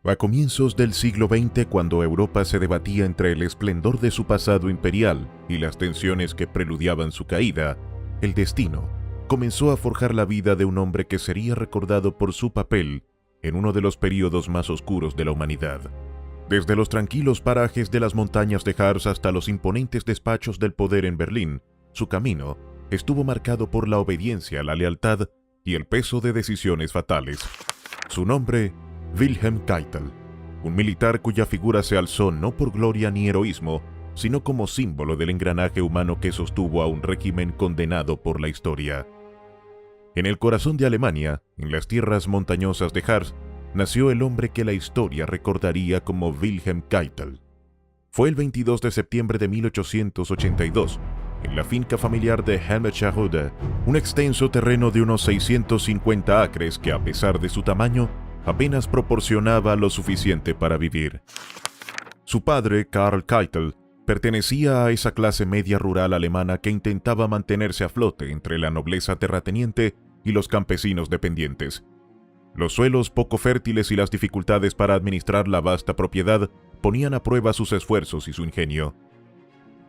A comienzos del siglo XX, cuando Europa se debatía entre el esplendor de su pasado imperial y las tensiones que preludiaban su caída, el destino comenzó a forjar la vida de un hombre que sería recordado por su papel en uno de los períodos más oscuros de la humanidad. Desde los tranquilos parajes de las montañas de Harz hasta los imponentes despachos del poder en Berlín, su camino estuvo marcado por la obediencia, la lealtad y el peso de decisiones fatales. Su nombre, Wilhelm Keitel, un militar cuya figura se alzó no por gloria ni heroísmo, sino como símbolo del engranaje humano que sostuvo a un régimen condenado por la historia. En el corazón de Alemania, en las tierras montañosas de Harz, nació el hombre que la historia recordaría como Wilhelm Keitel. Fue el 22 de septiembre de 1882, en la finca familiar de Helmetscherhude, un extenso terreno de unos 650 acres que, a pesar de su tamaño, apenas proporcionaba lo suficiente para vivir. Su padre, Karl Keitel, pertenecía a esa clase media rural alemana que intentaba mantenerse a flote entre la nobleza terrateniente y los campesinos dependientes. Los suelos poco fértiles y las dificultades para administrar la vasta propiedad ponían a prueba sus esfuerzos y su ingenio.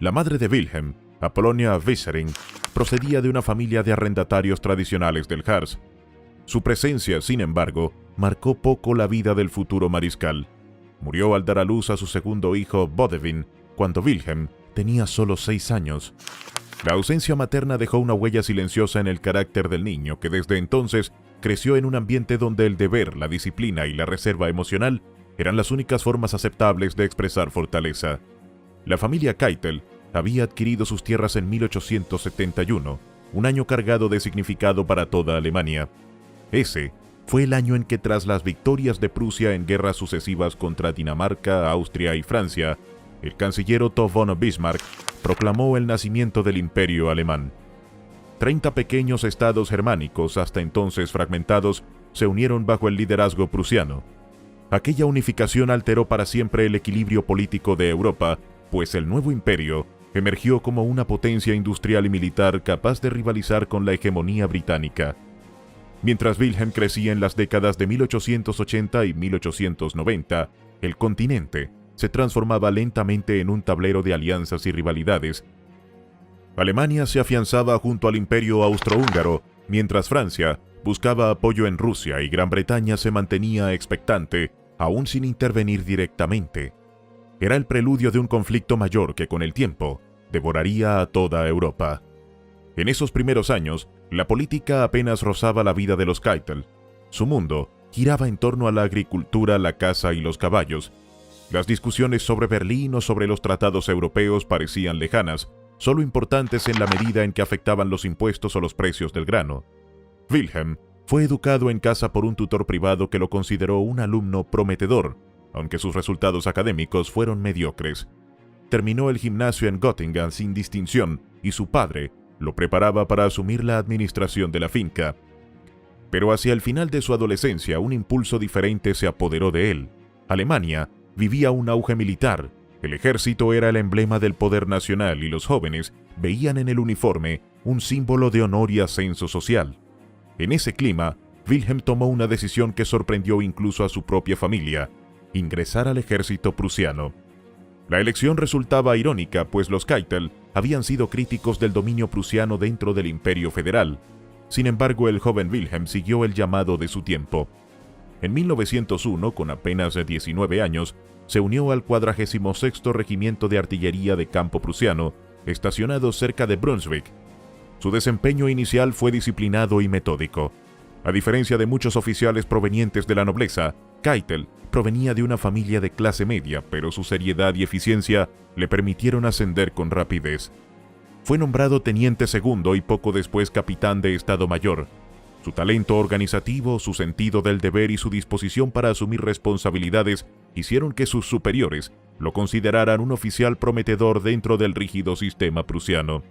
La madre de Wilhelm, Apollonia Wissering, procedía de una familia de arrendatarios tradicionales del Harz. Su presencia, sin embargo, marcó poco la vida del futuro mariscal. Murió al dar a luz a su segundo hijo, Bodewin, cuando Wilhelm tenía solo 6 años. La ausencia materna dejó una huella silenciosa en el carácter del niño, que desde entonces creció en un ambiente donde el deber, la disciplina y la reserva emocional eran las únicas formas aceptables de expresar fortaleza. La familia Keitel había adquirido sus tierras en 1871, un año cargado de significado para toda Alemania. Ese fue el año en que, tras las victorias de Prusia en guerras sucesivas contra Dinamarca, Austria y Francia, el canciller Otto von Bismarck proclamó el nacimiento del Imperio Alemán. 30 pequeños estados germánicos, hasta entonces fragmentados, se unieron bajo el liderazgo prusiano. Aquella unificación alteró para siempre el equilibrio político de Europa, pues el nuevo imperio emergió como una potencia industrial y militar capaz de rivalizar con la hegemonía británica. Mientras Wilhelm crecía en las décadas de 1880 y 1890, el continente se transformaba lentamente en un tablero de alianzas y rivalidades. Alemania se afianzaba junto al Imperio austrohúngaro, mientras Francia buscaba apoyo en Rusia y Gran Bretaña se mantenía expectante, aún sin intervenir directamente. Era el preludio de un conflicto mayor que, con el tiempo, devoraría a toda Europa. En esos primeros años, la política apenas rozaba la vida de los Keitel. Su mundo giraba en torno a la agricultura, la caza y los caballos. Las discusiones sobre Berlín o sobre los tratados europeos parecían lejanas, solo importantes en la medida en que afectaban los impuestos o los precios del grano. Wilhelm fue educado en casa por un tutor privado que lo consideró un alumno prometedor, aunque sus resultados académicos fueron mediocres. Terminó el gimnasio en Göttingen sin distinción y su padre lo preparaba para asumir la administración de la finca. Pero hacia el final de su adolescencia, un impulso diferente se apoderó de él. Alemania vivía un auge militar, el ejército era el emblema del poder nacional y los jóvenes veían en el uniforme un símbolo de honor y ascenso social. En ese clima, Wilhelm tomó una decisión que sorprendió incluso a su propia familia: ingresar al ejército prusiano. La elección resultaba irónica, pues los Keitel habían sido críticos del dominio prusiano dentro del Imperio Federal. Sin embargo, el joven Wilhelm siguió el llamado de su tiempo. En 1901, con apenas 19 años, se unió al 46º Regimiento de Artillería de Campo prusiano, estacionado cerca de Brunswick. Su desempeño inicial fue disciplinado y metódico. A diferencia de muchos oficiales provenientes de la nobleza, Keitel provenía de una familia de clase media, pero su seriedad y eficiencia le permitieron ascender con rapidez. Fue nombrado teniente segundo y poco después capitán de Estado Mayor. Su talento organizativo, su sentido del deber y su disposición para asumir responsabilidades hicieron que sus superiores lo consideraran un oficial prometedor dentro del rígido sistema prusiano.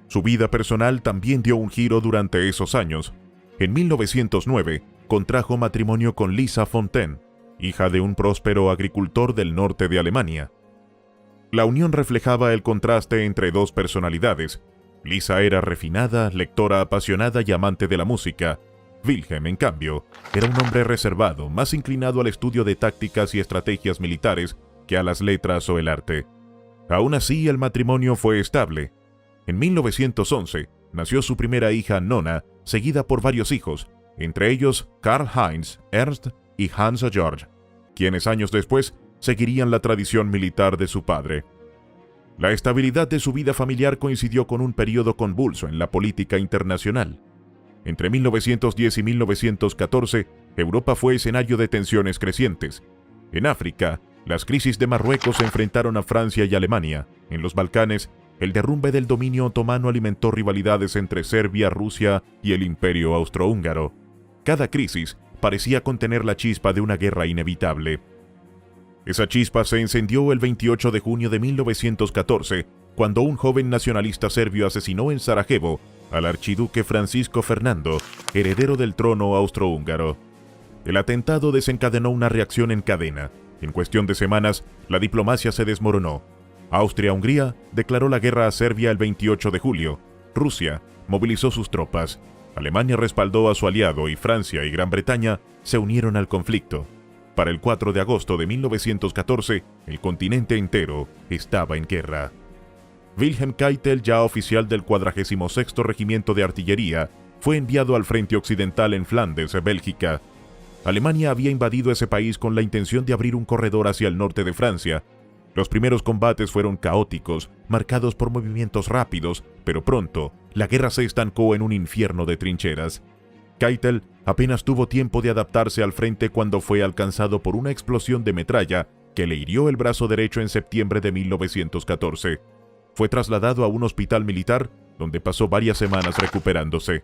Su vida personal también dio un giro durante esos años. En 1909, contrajo matrimonio con Lisa Fontaine, hija de un próspero agricultor del norte de Alemania. La unión reflejaba el contraste entre dos personalidades. Lisa era refinada, lectora apasionada y amante de la música. Wilhelm, en cambio, era un hombre reservado, más inclinado al estudio de tácticas y estrategias militares que a las letras o el arte. Aún así, el matrimonio fue estable. En 1911 nació su primera hija, Nona, seguida por varios hijos, entre ellos Karl-Heinz, Ernst y Hans-Georg, quienes años después seguirían la tradición militar de su padre. La estabilidad de su vida familiar coincidió con un periodo convulso en la política internacional. Entre 1910 y 1914, Europa fue escenario de tensiones crecientes. En África, las crisis de Marruecos enfrentaron a Francia y Alemania. En los Balcanes, el derrumbe del dominio otomano alimentó rivalidades entre Serbia, Rusia y el Imperio Austrohúngaro. Cada crisis parecía contener la chispa de una guerra inevitable. Esa chispa se encendió el 28 de junio de 1914, cuando un joven nacionalista serbio asesinó en Sarajevo al archiduque Francisco Fernando, heredero del trono austrohúngaro. El atentado desencadenó una reacción en cadena. En cuestión de semanas, la diplomacia se desmoronó. Austria-Hungría declaró la guerra a Serbia el 28 de julio. Rusia movilizó sus tropas. Alemania respaldó a su aliado y Francia y Gran Bretaña se unieron al conflicto. Para el 4 de agosto de 1914, el continente entero estaba en guerra. Wilhelm Keitel, ya oficial del 46º Regimiento de Artillería, fue enviado al frente occidental en Flandes, Bélgica. Alemania había invadido ese país con la intención de abrir un corredor hacia el norte de Francia. Los primeros combates fueron caóticos, marcados por movimientos rápidos, pero pronto, la guerra se estancó en un infierno de trincheras. Keitel apenas tuvo tiempo de adaptarse al frente cuando fue alcanzado por una explosión de metralla que le hirió el brazo derecho en septiembre de 1914. Fue trasladado a un hospital militar, donde pasó varias semanas recuperándose.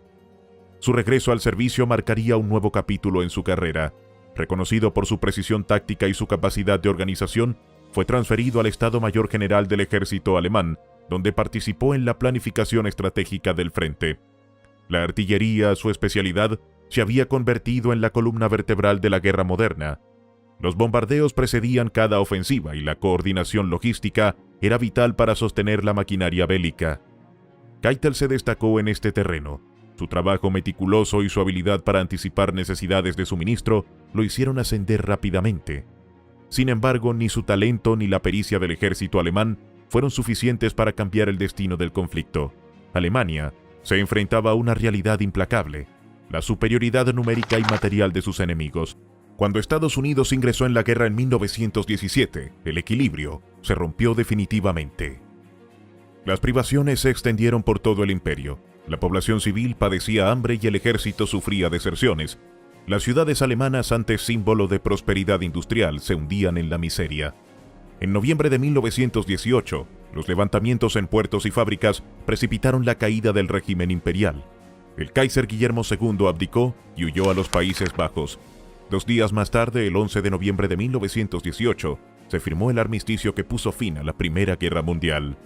Su regreso al servicio marcaría un nuevo capítulo en su carrera. Reconocido por su precisión táctica y su capacidad de organización, fue transferido al Estado Mayor General del Ejército Alemán, donde participó en la planificación estratégica del frente. La artillería, su especialidad, se había convertido en la columna vertebral de la guerra moderna. Los bombardeos precedían cada ofensiva y la coordinación logística era vital para sostener la maquinaria bélica. Keitel se destacó en este terreno. Su trabajo meticuloso y su habilidad para anticipar necesidades de suministro lo hicieron ascender rápidamente. Sin embargo, ni su talento ni la pericia del ejército alemán fueron suficientes para cambiar el destino del conflicto. Alemania se enfrentaba a una realidad implacable: la superioridad numérica y material de sus enemigos. Cuando Estados Unidos ingresó en la guerra en 1917, el equilibrio se rompió definitivamente. Las privaciones se extendieron por todo el imperio. La población civil padecía hambre y el ejército sufría deserciones. Las ciudades alemanas, antes símbolo de prosperidad industrial, se hundían en la miseria. En noviembre de 1918, los levantamientos en puertos y fábricas precipitaron la caída del régimen imperial. El Kaiser Guillermo II abdicó y huyó a los Países Bajos. 2 días más tarde, el 11 de noviembre de 1918, se firmó el armisticio que puso fin a la Primera Guerra Mundial.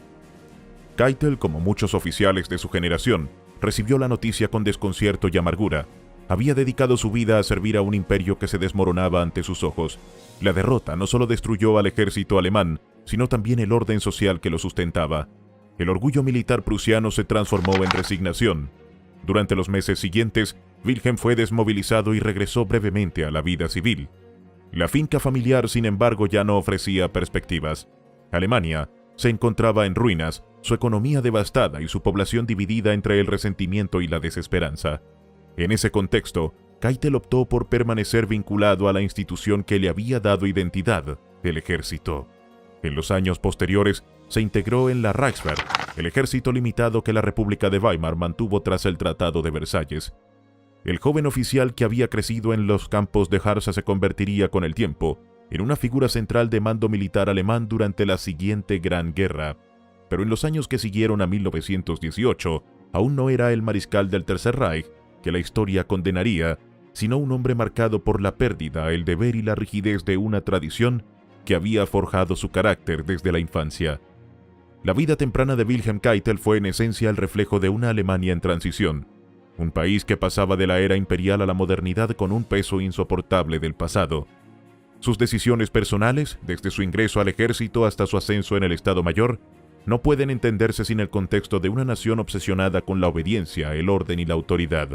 Keitel, como muchos oficiales de su generación, recibió la noticia con desconcierto y amargura. Había dedicado su vida a servir a un imperio que se desmoronaba ante sus ojos. La derrota no solo destruyó al ejército alemán, sino también el orden social que lo sustentaba. El orgullo militar prusiano se transformó en resignación. Durante los meses siguientes, Wilhelm fue desmovilizado y regresó brevemente a la vida civil. La finca familiar, sin embargo, ya no ofrecía perspectivas. Alemania se encontraba en ruinas, su economía devastada y su población dividida entre el resentimiento y la desesperanza. En ese contexto, Keitel optó por permanecer vinculado a la institución que le había dado identidad, el ejército. En los años posteriores, se integró en la Reichswehr, el ejército limitado que la República de Weimar mantuvo tras el Tratado de Versalles. El joven oficial que había crecido en los campos de Harsa se convertiría con el tiempo en una figura central de mando militar alemán durante la siguiente Gran Guerra. Pero en los años que siguieron a 1918, aún no era el mariscal del Tercer Reich que la historia condenaría, sino un hombre marcado por la pérdida, el deber y la rigidez de una tradición que había forjado su carácter desde la infancia. La vida temprana de Wilhelm Keitel fue en esencia el reflejo de una Alemania en transición, un país que pasaba de la era imperial a la modernidad con un peso insoportable del pasado. Sus decisiones personales, desde su ingreso al ejército hasta su ascenso en el Estado Mayor, no pueden entenderse sin el contexto de una nación obsesionada con la obediencia, el orden y la autoridad.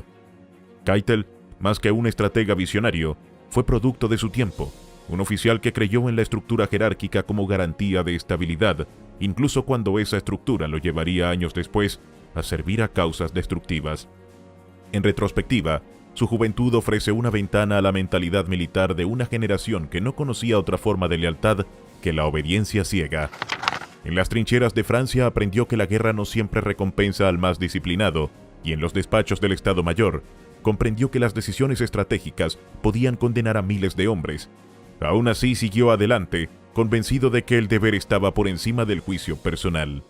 Keitel más que un estratega visionario, fue producto de su tiempo, un oficial que creyó en la estructura jerárquica como garantía de estabilidad, incluso cuando esa estructura lo llevaría años después a servir a causas destructivas. En retrospectiva, su juventud ofrece una ventana a la mentalidad militar de una generación que no conocía otra forma de lealtad que la obediencia ciega. En las trincheras de Francia aprendió que la guerra no siempre recompensa al más disciplinado, y en los despachos del Estado Mayor, comprendió que las decisiones estratégicas podían condenar a miles de hombres. Aún así siguió adelante, convencido de que el deber estaba por encima del juicio personal.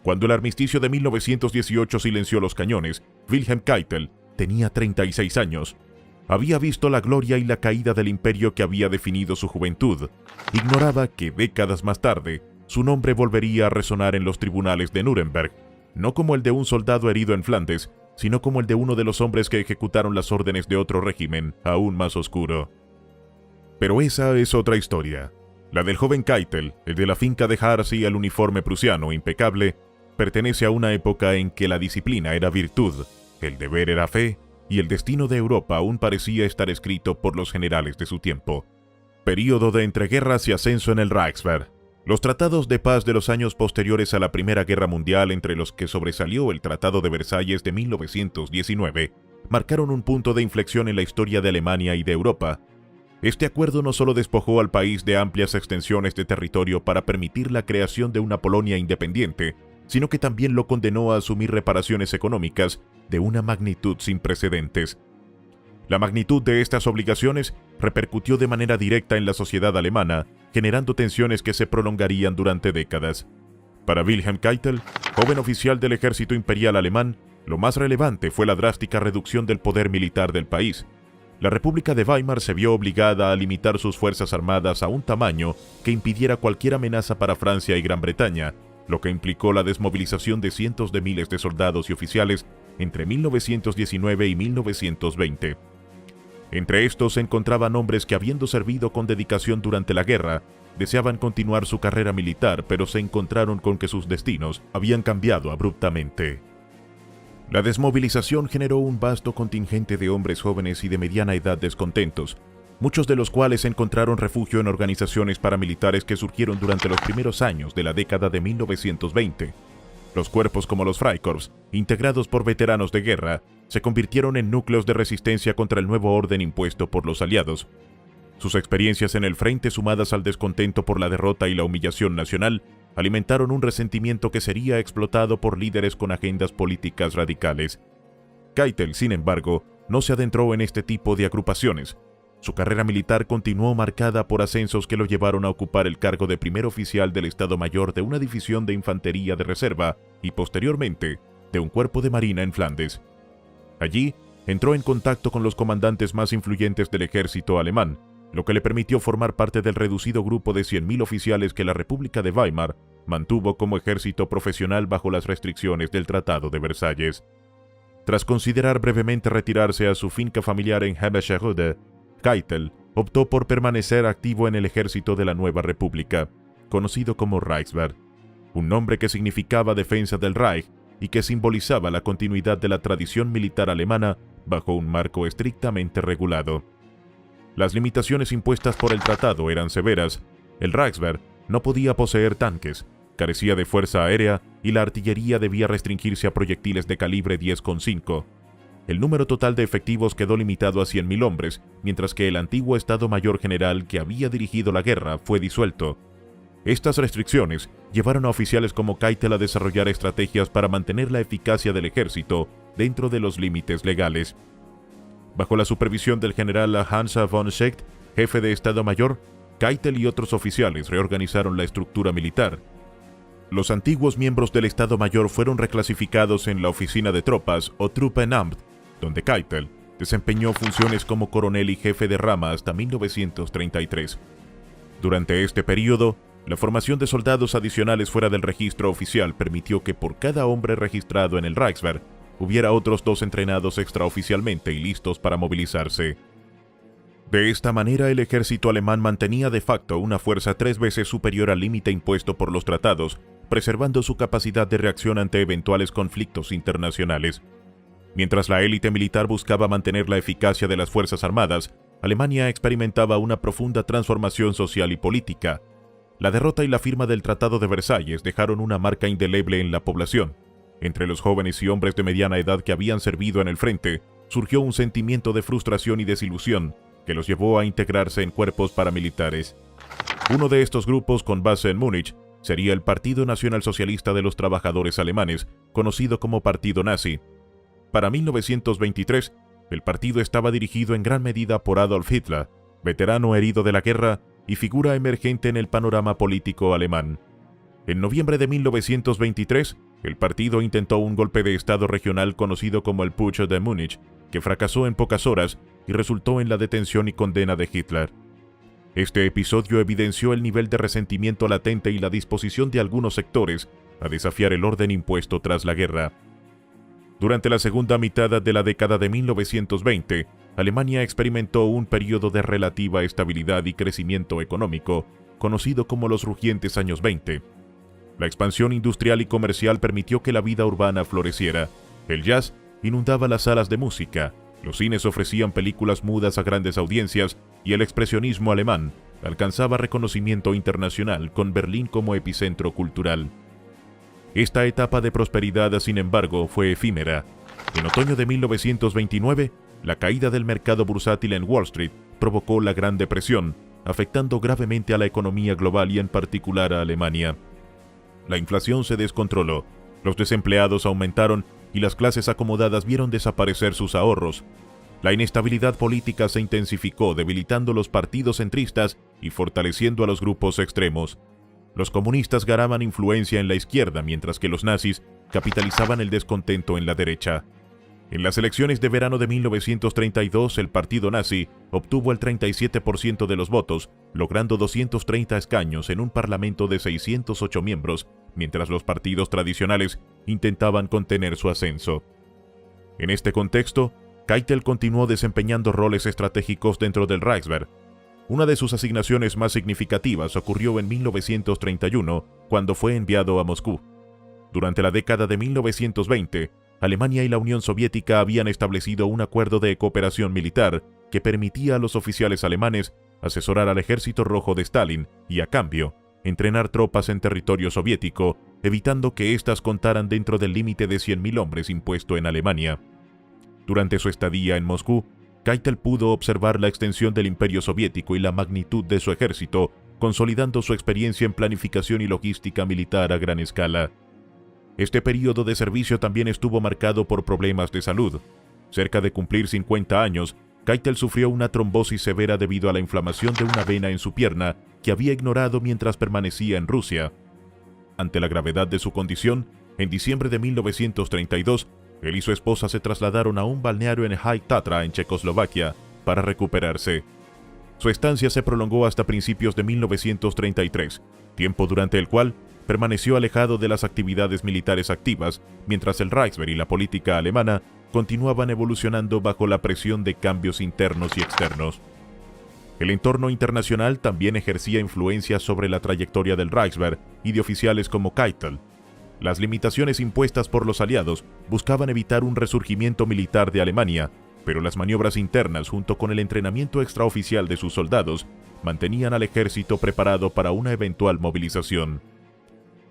Cuando el armisticio de 1918 silenció los cañones, Wilhelm Keitel tenía 36 años. Había visto la gloria y la caída del imperio que había definido su juventud. Ignoraba que décadas más tarde, su nombre volvería a resonar en los tribunales de Nuremberg, no como el de un soldado herido en Flandes, sino como el de uno de los hombres que ejecutaron las órdenes de otro régimen, aún más oscuro. Pero esa es otra historia. La del joven Keitel, el de la finca de Harz y el uniforme prusiano impecable, pertenece a una época en que la disciplina era virtud, el deber era fe, y el destino de Europa aún parecía estar escrito por los generales de su tiempo. Período de entreguerras y ascenso en el Reichswehr. Los tratados de paz de los años posteriores a la Primera Guerra Mundial, entre los que sobresalió el Tratado de Versalles de 1919, marcaron un punto de inflexión en la historia de Alemania y de Europa. Este acuerdo no solo despojó al país de amplias extensiones de territorio para permitir la creación de una Polonia independiente, sino que también lo condenó a asumir reparaciones económicas de una magnitud sin precedentes. La magnitud de estas obligaciones repercutió de manera directa en la sociedad alemana, generando tensiones que se prolongarían durante décadas. Para Wilhelm Keitel, joven oficial del ejército imperial alemán, lo más relevante fue la drástica reducción del poder militar del país. La República de Weimar se vio obligada a limitar sus fuerzas armadas a un tamaño que impidiera cualquier amenaza para Francia y Gran Bretaña, lo que implicó la desmovilización de cientos de miles de soldados y oficiales entre 1919 y 1920. Entre estos se encontraban hombres que, habiendo servido con dedicación durante la guerra, deseaban continuar su carrera militar, pero se encontraron con que sus destinos habían cambiado abruptamente. La desmovilización generó un vasto contingente de hombres jóvenes y de mediana edad descontentos, muchos de los cuales encontraron refugio en organizaciones paramilitares que surgieron durante los primeros años de la década de 1920. Los cuerpos como los Freikorps, integrados por veteranos de guerra, se convirtieron en núcleos de resistencia contra el nuevo orden impuesto por los aliados. Sus experiencias en el frente, sumadas al descontento por la derrota y la humillación nacional, alimentaron un resentimiento que sería explotado por líderes con agendas políticas radicales. Keitel, sin embargo, no se adentró en este tipo de agrupaciones. Su carrera militar continuó marcada por ascensos que lo llevaron a ocupar el cargo de primer oficial del Estado Mayor de una división de infantería de reserva y, posteriormente, de un cuerpo de marina en Flandes. Allí, entró en contacto con los comandantes más influyentes del ejército alemán, lo que le permitió formar parte del reducido grupo de 100.000 oficiales que la República de Weimar mantuvo como ejército profesional bajo las restricciones del Tratado de Versalles. Tras considerar brevemente retirarse a su finca familiar en Hemescherode, Keitel optó por permanecer activo en el ejército de la nueva república, conocido como Reichswehr, un nombre que significaba defensa del Reich y que simbolizaba la continuidad de la tradición militar alemana bajo un marco estrictamente regulado. Las limitaciones impuestas por el tratado eran severas. El Reichswehr no podía poseer tanques, carecía de fuerza aérea y la artillería debía restringirse a proyectiles de calibre 10,5. El número total de efectivos quedó limitado a 100.000 hombres, mientras que el antiguo Estado Mayor General que había dirigido la guerra fue disuelto. Estas restricciones llevaron a oficiales como Keitel a desarrollar estrategias para mantener la eficacia del ejército dentro de los límites legales. Bajo la supervisión del general Hans von Schecht, jefe de Estado Mayor, Keitel y otros oficiales reorganizaron la estructura militar. Los antiguos miembros del Estado Mayor fueron reclasificados en la oficina de tropas o Truppenamt, donde Keitel desempeñó funciones como coronel y jefe de rama hasta 1933. Durante este periodo, la formación de soldados adicionales fuera del registro oficial permitió que por cada hombre registrado en el Reichswehr hubiera otros 2 entrenados extraoficialmente y listos para movilizarse. De esta manera, el ejército alemán mantenía de facto una fuerza 3 veces superior al límite impuesto por los tratados, preservando su capacidad de reacción ante eventuales conflictos internacionales. Mientras la élite militar buscaba mantener la eficacia de las Fuerzas Armadas, Alemania experimentaba una profunda transformación social y política. La derrota y la firma del Tratado de Versalles dejaron una marca indeleble en la población. Entre los jóvenes y hombres de mediana edad que habían servido en el frente, surgió un sentimiento de frustración y desilusión que los llevó a integrarse en cuerpos paramilitares. Uno de estos grupos, con base en Múnich, sería el Partido Nacionalsocialista de los Trabajadores Alemanes, conocido como Partido Nazi. Para 1923, el partido estaba dirigido en gran medida por Adolf Hitler, veterano herido de la guerra y figura emergente en el panorama político alemán. En noviembre de 1923, el partido intentó un golpe de Estado regional conocido como el Putsch de Múnich, que fracasó en pocas horas y resultó en la detención y condena de Hitler. Este episodio evidenció el nivel de resentimiento latente y la disposición de algunos sectores a desafiar el orden impuesto tras la guerra. Durante la segunda mitad de la década de 1920, Alemania experimentó un periodo de relativa estabilidad y crecimiento económico, conocido como los rugientes años 20. La expansión industrial y comercial permitió que la vida urbana floreciera. El jazz inundaba las salas de música, los cines ofrecían películas mudas a grandes audiencias y el expresionismo alemán alcanzaba reconocimiento internacional con Berlín como epicentro cultural. Esta etapa de prosperidad, sin embargo, fue efímera. En otoño de 1929, la caída del mercado bursátil en Wall Street provocó la Gran Depresión, afectando gravemente a la economía global y en particular a Alemania. La inflación se descontroló, los desempleados aumentaron y las clases acomodadas vieron desaparecer sus ahorros. La inestabilidad política se intensificó, debilitando los partidos centristas y fortaleciendo a los grupos extremos. Los comunistas ganaban influencia en la izquierda, mientras que los nazis capitalizaban el descontento en la derecha. En las elecciones de verano de 1932, el partido nazi obtuvo el 37% de los votos, logrando 230 escaños en un parlamento de 608 miembros, mientras los partidos tradicionales intentaban contener su ascenso. En este contexto, Keitel continuó desempeñando roles estratégicos dentro del Reichswehr. Una de sus asignaciones más significativas ocurrió en 1931, cuando fue enviado a Moscú. Durante la década de 1920, Alemania y la Unión Soviética habían establecido un acuerdo de cooperación militar que permitía a los oficiales alemanes asesorar al Ejército Rojo de Stalin y, a cambio, entrenar tropas en territorio soviético, evitando que éstas contaran dentro del límite de 100.000 hombres impuesto en Alemania. Durante su estadía en Moscú, Keitel pudo observar la extensión del Imperio Soviético y la magnitud de su ejército, consolidando su experiencia en planificación y logística militar a gran escala. Este periodo de servicio también estuvo marcado por problemas de salud. Cerca de cumplir 50 años, Keitel sufrió una trombosis severa debido a la inflamación de una vena en su pierna que había ignorado mientras permanecía en Rusia. Ante la gravedad de su condición, en diciembre de 1932, él y su esposa se trasladaron a un balneario en High Tatra, en Checoslovaquia, para recuperarse. Su estancia se prolongó hasta principios de 1933, tiempo durante el cual permaneció alejado de las actividades militares activas, mientras el Reichswehr y la política alemana continuaban evolucionando bajo la presión de cambios internos y externos. El entorno internacional también ejercía influencia sobre la trayectoria del Reichswehr y de oficiales como Keitel. Las limitaciones impuestas por los aliados buscaban evitar un resurgimiento militar de Alemania, pero las maniobras internas junto con el entrenamiento extraoficial de sus soldados mantenían al ejército preparado para una eventual movilización.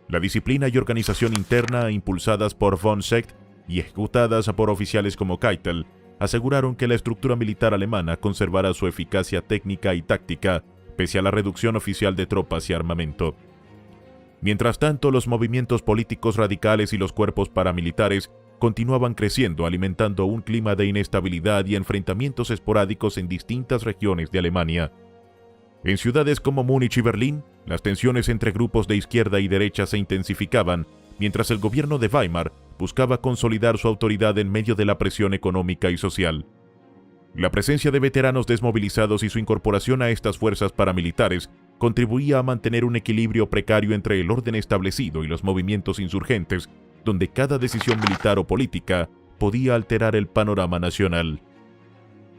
La disciplina y organización interna impulsadas por von Seeckt y ejecutadas por oficiales como Keitel aseguraron que la estructura militar alemana conservara su eficacia técnica y táctica pese a la reducción oficial de tropas y armamento. Mientras tanto, los movimientos políticos radicales y los cuerpos paramilitares continuaban creciendo, alimentando un clima de inestabilidad y enfrentamientos esporádicos en distintas regiones de Alemania. En ciudades como Múnich y Berlín, las tensiones entre grupos de izquierda y derecha se intensificaban, mientras el gobierno de Weimar buscaba consolidar su autoridad en medio de la presión económica y social. La presencia de veteranos desmovilizados y su incorporación a estas fuerzas paramilitares contribuía a mantener un equilibrio precario entre el orden establecido y los movimientos insurgentes, donde cada decisión militar o política podía alterar el panorama nacional.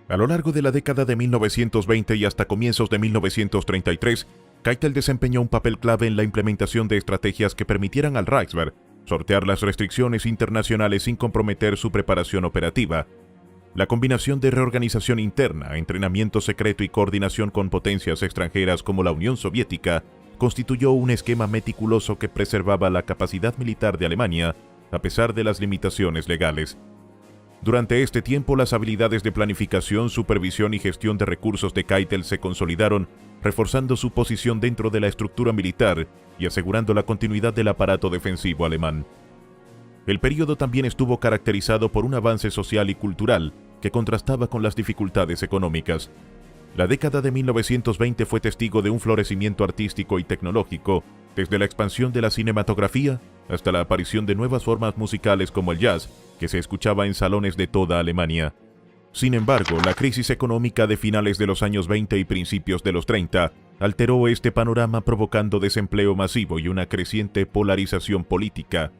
A lo largo de la década de 1920 y hasta comienzos de 1933, Keitel desempeñó un papel clave en la implementación de estrategias que permitieran al Reichswehr sortear las restricciones internacionales sin comprometer su preparación operativa. La combinación de reorganización interna, entrenamiento secreto y coordinación con potencias extranjeras como la Unión Soviética constituyó un esquema meticuloso que preservaba la capacidad militar de Alemania a pesar de las limitaciones legales. Durante este tiempo, las habilidades de planificación, supervisión y gestión de recursos de Keitel se consolidaron, reforzando su posición dentro de la estructura militar y asegurando la continuidad del aparato defensivo alemán. El período también estuvo caracterizado por un avance social y cultural que contrastaba con las dificultades económicas. La década de 1920 fue testigo de un florecimiento artístico y tecnológico, desde la expansión de la cinematografía hasta la aparición de nuevas formas musicales como el jazz, que se escuchaba en salones de toda Alemania. Sin embargo, la crisis económica de finales de los años 20 y principios de los 30 alteró este panorama, provocando desempleo masivo y una creciente polarización política.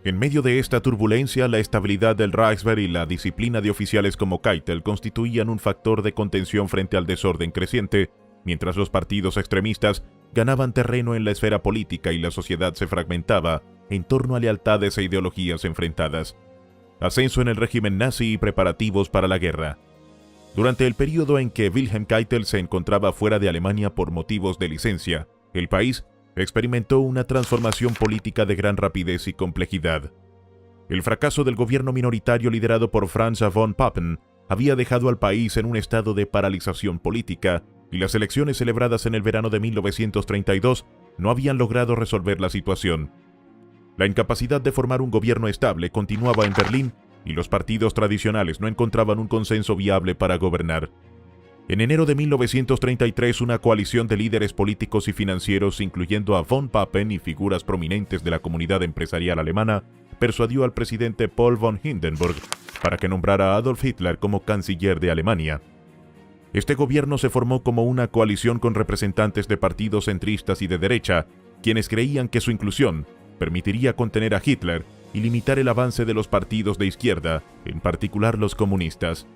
En medio de esta turbulencia, la estabilidad del Reichswehr y la disciplina de oficiales como Keitel constituían un factor de contención frente al desorden creciente, mientras los partidos extremistas ganaban terreno en la esfera política y la sociedad se fragmentaba en torno a lealtades e ideologías enfrentadas. Ascenso en el régimen nazi y preparativos para la guerra. Durante el periodo en que Wilhelm Keitel se encontraba fuera de Alemania por motivos de licencia, el país experimentó una transformación política de gran rapidez y complejidad. El fracaso del gobierno minoritario liderado por Franz von Papen había dejado al país en un estado de paralización política, y las elecciones celebradas en el verano de 1932 no habían logrado resolver la situación. La incapacidad de formar un gobierno estable continuaba en Berlín, y los partidos tradicionales no encontraban un consenso viable para gobernar. En enero de 1933, una coalición de líderes políticos y financieros, incluyendo a von Papen y figuras prominentes de la comunidad empresarial alemana, persuadió al presidente Paul von Hindenburg para que nombrara a Adolf Hitler como canciller de Alemania. Este gobierno se formó como una coalición con representantes de partidos centristas y de derecha, quienes creían que su inclusión permitiría contener a Hitler y limitar el avance de los partidos de izquierda, en particular los comunistas.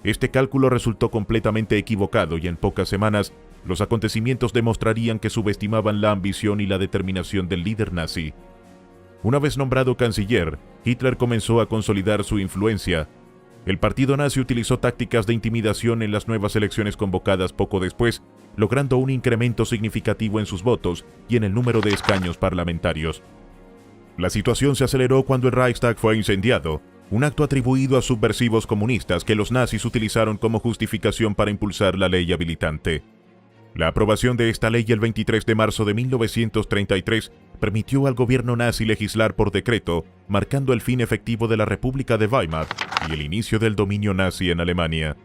Este cálculo resultó completamente equivocado y en pocas semanas los acontecimientos demostrarían que subestimaban la ambición y la determinación del líder nazi. Una vez nombrado canciller, Hitler comenzó a consolidar su influencia. El partido nazi utilizó tácticas de intimidación en las nuevas elecciones convocadas poco después, logrando un incremento significativo en sus votos y en el número de escaños parlamentarios. La situación se aceleró cuando el Reichstag fue incendiado, un acto atribuido a subversivos comunistas que los nazis utilizaron como justificación para impulsar la ley habilitante. La aprobación de esta ley el 23 de marzo de 1933 permitió al gobierno nazi legislar por decreto, marcando el fin efectivo de la República de Weimar y el inicio del dominio nazi en Alemania.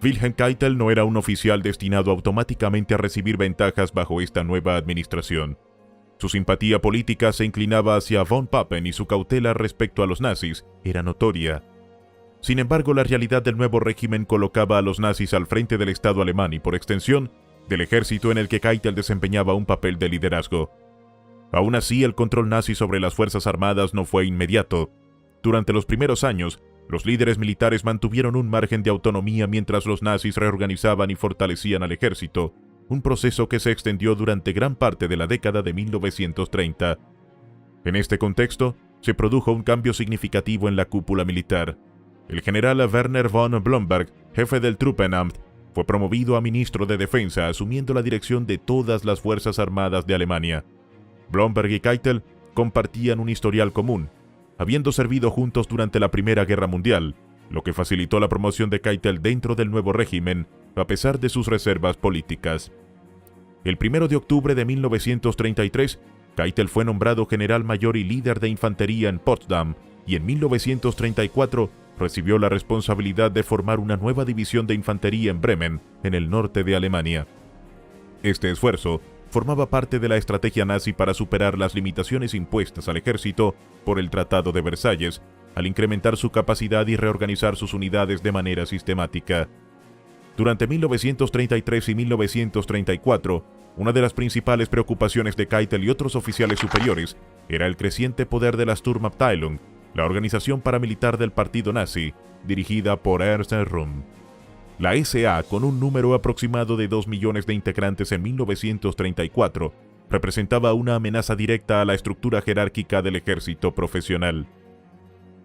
Wilhelm Keitel no era un oficial destinado automáticamente a recibir ventajas bajo esta nueva administración. Su simpatía política se inclinaba hacia von Papen y su cautela respecto a los nazis era notoria. Sin embargo, la realidad del nuevo régimen colocaba a los nazis al frente del Estado alemán y, por extensión, del ejército en el que Keitel desempeñaba un papel de liderazgo. Aún así, el control nazi sobre las fuerzas armadas no fue inmediato. Durante los primeros años, los líderes militares mantuvieron un margen de autonomía mientras los nazis reorganizaban y fortalecían al ejército, un proceso que se extendió durante gran parte de la década de 1930. En este contexto, se produjo un cambio significativo en la cúpula militar. El general Werner von Blomberg, jefe del Truppenamt, fue promovido a ministro de Defensa, asumiendo la dirección de todas las fuerzas armadas de Alemania. Blomberg y Keitel compartían un historial común, habiendo servido juntos durante la Primera Guerra Mundial, lo que facilitó la promoción de Keitel dentro del nuevo régimen, a pesar de sus reservas políticas. El 1 de octubre de 1933, Keitel fue nombrado general mayor y líder de infantería en Potsdam, y en 1934 recibió la responsabilidad de formar una nueva división de infantería en Bremen, en el norte de Alemania. Este esfuerzo formaba parte de la estrategia nazi para superar las limitaciones impuestas al ejército por el Tratado de Versalles, al incrementar su capacidad y reorganizar sus unidades de manera sistemática. Durante 1933 y 1934, una de las principales preocupaciones de Keitel y otros oficiales superiores era el creciente poder de la Sturmabteilung, la organización paramilitar del partido nazi, dirigida por Ernst Röhm. La SA, con un número aproximado de 2 millones de integrantes en 1934, representaba una amenaza directa a la estructura jerárquica del ejército profesional.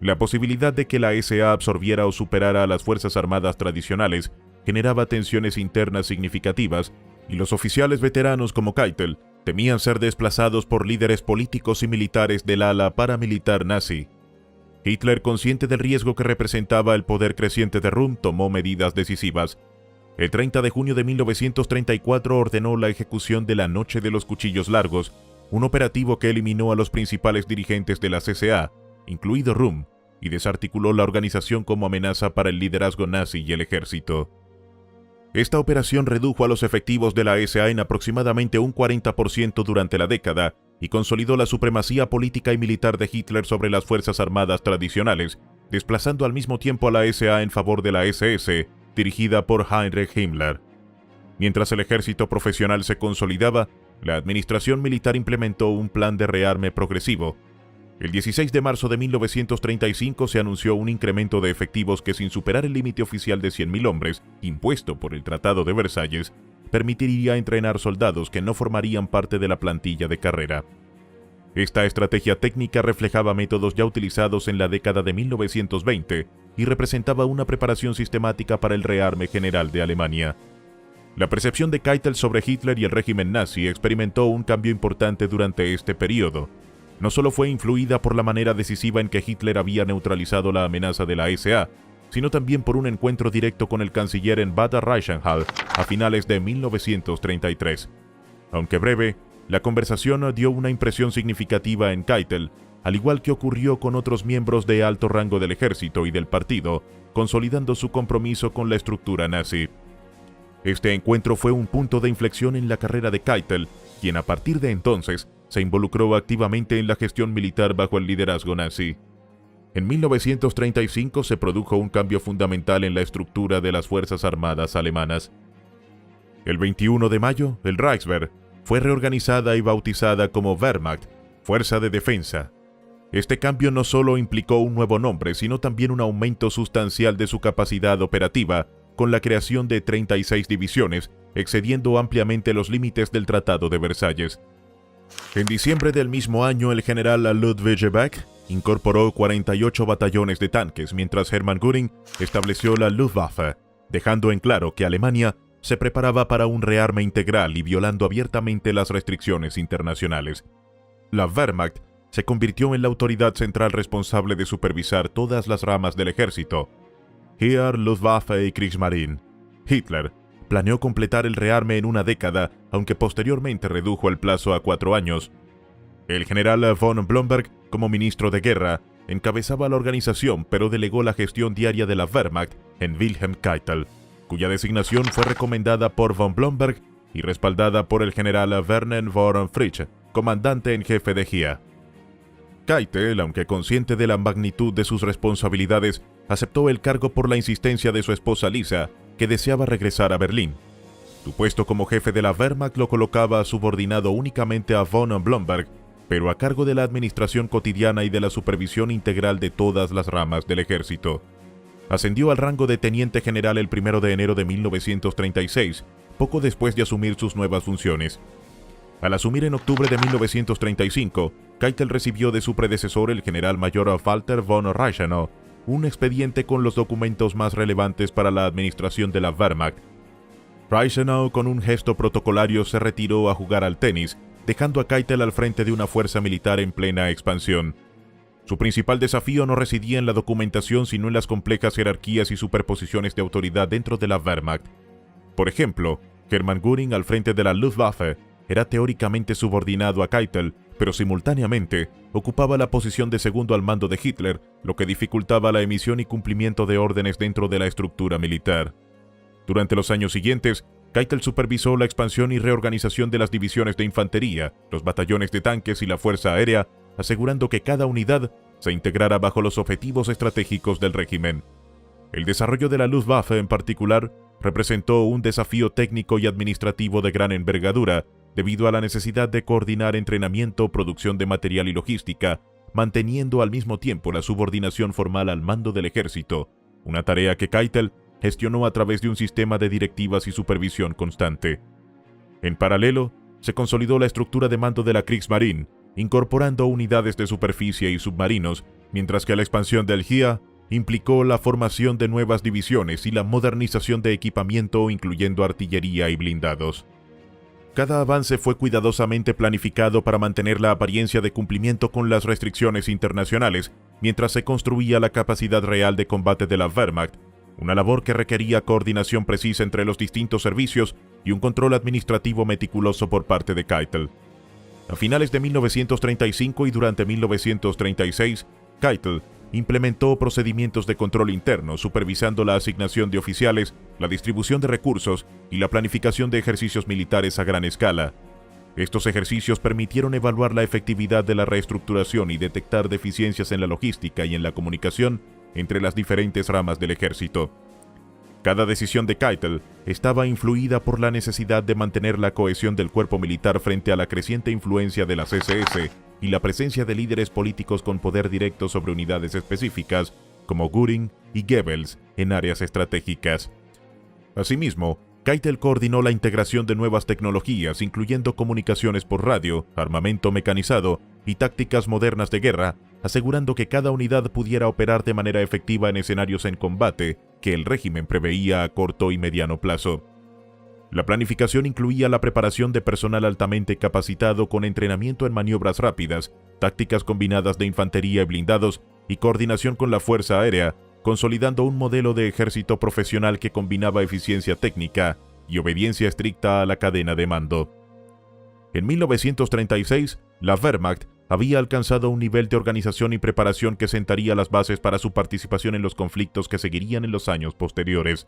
La posibilidad de que la SA absorbiera o superara a las Fuerzas Armadas tradicionales generaba tensiones internas significativas, y los oficiales veteranos como Keitel temían ser desplazados por líderes políticos y militares del ala paramilitar nazi. Hitler, consciente del riesgo que representaba el poder creciente de Röhm, tomó medidas decisivas. El 30 de junio de 1934 ordenó la ejecución de la Noche de los Cuchillos Largos, un operativo que eliminó a los principales dirigentes de la CSA, incluido Röhm, y desarticuló la organización como amenaza para el liderazgo nazi y el ejército. Esta operación redujo a los efectivos de la SA en aproximadamente un 40% durante la década y consolidó la supremacía política y militar de Hitler sobre las Fuerzas Armadas tradicionales, desplazando al mismo tiempo a la SA en favor de la SS, dirigida por Heinrich Himmler. Mientras el ejército profesional se consolidaba, la administración militar implementó un plan de rearme progresivo. El 16 de marzo de 1935 se anunció un incremento de efectivos que, sin superar el límite oficial de 100.000 hombres, impuesto por el Tratado de Versalles, permitiría entrenar soldados que no formarían parte de la plantilla de carrera. Esta estrategia técnica reflejaba métodos ya utilizados en la década de 1920 y representaba una preparación sistemática para el rearme general de Alemania. La percepción de Keitel sobre Hitler y el régimen nazi experimentó un cambio importante durante este periodo. No solo fue influida por la manera decisiva en que Hitler había neutralizado la amenaza de la SA, sino también por un encuentro directo con el canciller en Bad Reichenhall a finales de 1933. Aunque breve, la conversación dio una impresión significativa en Keitel, al igual que ocurrió con otros miembros de alto rango del ejército y del partido, consolidando su compromiso con la estructura nazi. Este encuentro fue un punto de inflexión en la carrera de Keitel, quien a partir de entonces se involucró activamente en la gestión militar bajo el liderazgo nazi. En 1935 se produjo un cambio fundamental en la estructura de las Fuerzas Armadas alemanas. El 21 de mayo, el Reichswehr fue reorganizada y bautizada como Wehrmacht, Fuerza de Defensa. Este cambio no solo implicó un nuevo nombre, sino también un aumento sustancial de su capacidad operativa, con la creación de 36 divisiones, excediendo ampliamente los límites del Tratado de Versalles. En diciembre del mismo año, el general Ludwig Beck incorporó 48 batallones de tanques, mientras Hermann Göring estableció la Luftwaffe, dejando en claro que Alemania se preparaba para un rearme integral y violando abiertamente las restricciones internacionales. La Wehrmacht se convirtió en la autoridad central responsable de supervisar todas las ramas del ejército: Heer, Luftwaffe y Kriegsmarine. Hitler planeó completar el rearme en una década, aunque posteriormente redujo el plazo a 4 años. El general von Blomberg, como ministro de guerra, encabezaba la organización, pero delegó la gestión diaria de la Wehrmacht en Wilhelm Keitel, cuya designación fue recomendada por von Blomberg y respaldada por el general Werner von Fritsch, comandante en jefe de GIA. Keitel, aunque consciente de la magnitud de sus responsabilidades, aceptó el cargo por la insistencia de su esposa Lisa, que deseaba regresar a Berlín. Su puesto como jefe de la Wehrmacht lo colocaba subordinado únicamente a von Blomberg, pero a cargo de la administración cotidiana y de la supervisión integral de todas las ramas del ejército. Ascendió al rango de teniente general el 1 de enero de 1936, poco después de asumir sus nuevas funciones. Al asumir en octubre de 1935, Keitel recibió de su predecesor, el general mayor Walter von Reichenau, un expediente con los documentos más relevantes para la administración de la Wehrmacht. Reichenau, con un gesto protocolario, se retiró a jugar al tenis, dejando a Keitel al frente de una fuerza militar en plena expansión. Su principal desafío no residía en la documentación, sino en las complejas jerarquías y superposiciones de autoridad dentro de la Wehrmacht. Por ejemplo, Hermann Göring, al frente de la Luftwaffe, era teóricamente subordinado a Keitel, pero simultáneamente ocupaba la posición de segundo al mando de Hitler, lo que dificultaba la emisión y cumplimiento de órdenes dentro de la estructura militar. Durante los años siguientes, Keitel supervisó la expansión y reorganización de las divisiones de infantería, los batallones de tanques y la fuerza aérea, asegurando que cada unidad se integrara bajo los objetivos estratégicos del régimen. El desarrollo de la Luftwaffe en particular representó un desafío técnico y administrativo de gran envergadura, debido a la necesidad de coordinar entrenamiento, producción de material y logística, manteniendo al mismo tiempo la subordinación formal al mando del ejército, una tarea que Keitel gestionó a través de un sistema de directivas y supervisión constante. En paralelo, se consolidó la estructura de mando de la Kriegsmarine, incorporando unidades de superficie y submarinos, mientras que la expansión del Heer implicó la formación de nuevas divisiones y la modernización de equipamiento, incluyendo artillería y blindados. Cada avance fue cuidadosamente planificado para mantener la apariencia de cumplimiento con las restricciones internacionales, mientras se construía la capacidad real de combate de la Wehrmacht, una labor que requería coordinación precisa entre los distintos servicios y un control administrativo meticuloso por parte de Keitel. A finales de 1935 y durante 1936, Keitel implementó procedimientos de control interno, supervisando la asignación de oficiales, la distribución de recursos y la planificación de ejercicios militares a gran escala. Estos ejercicios permitieron evaluar la efectividad de la reestructuración y detectar deficiencias en la logística y en la comunicación entre las diferentes ramas del ejército. Cada decisión de Keitel estaba influida por la necesidad de mantener la cohesión del cuerpo militar frente a la creciente influencia de las SS y la presencia de líderes políticos con poder directo sobre unidades específicas, como Göring y Goebbels, en áreas estratégicas. Asimismo, Keitel coordinó la integración de nuevas tecnologías, incluyendo comunicaciones por radio, armamento mecanizado y tácticas modernas de guerra, asegurando que cada unidad pudiera operar de manera efectiva en escenarios en combate que el régimen preveía a corto y mediano plazo. La planificación incluía la preparación de personal altamente capacitado con entrenamiento en maniobras rápidas, tácticas combinadas de infantería y blindados y coordinación con la Fuerza Aérea, consolidando un modelo de ejército profesional que combinaba eficiencia técnica y obediencia estricta a la cadena de mando. En 1936, la Wehrmacht había alcanzado un nivel de organización y preparación que sentaría las bases para su participación en los conflictos que seguirían en los años posteriores.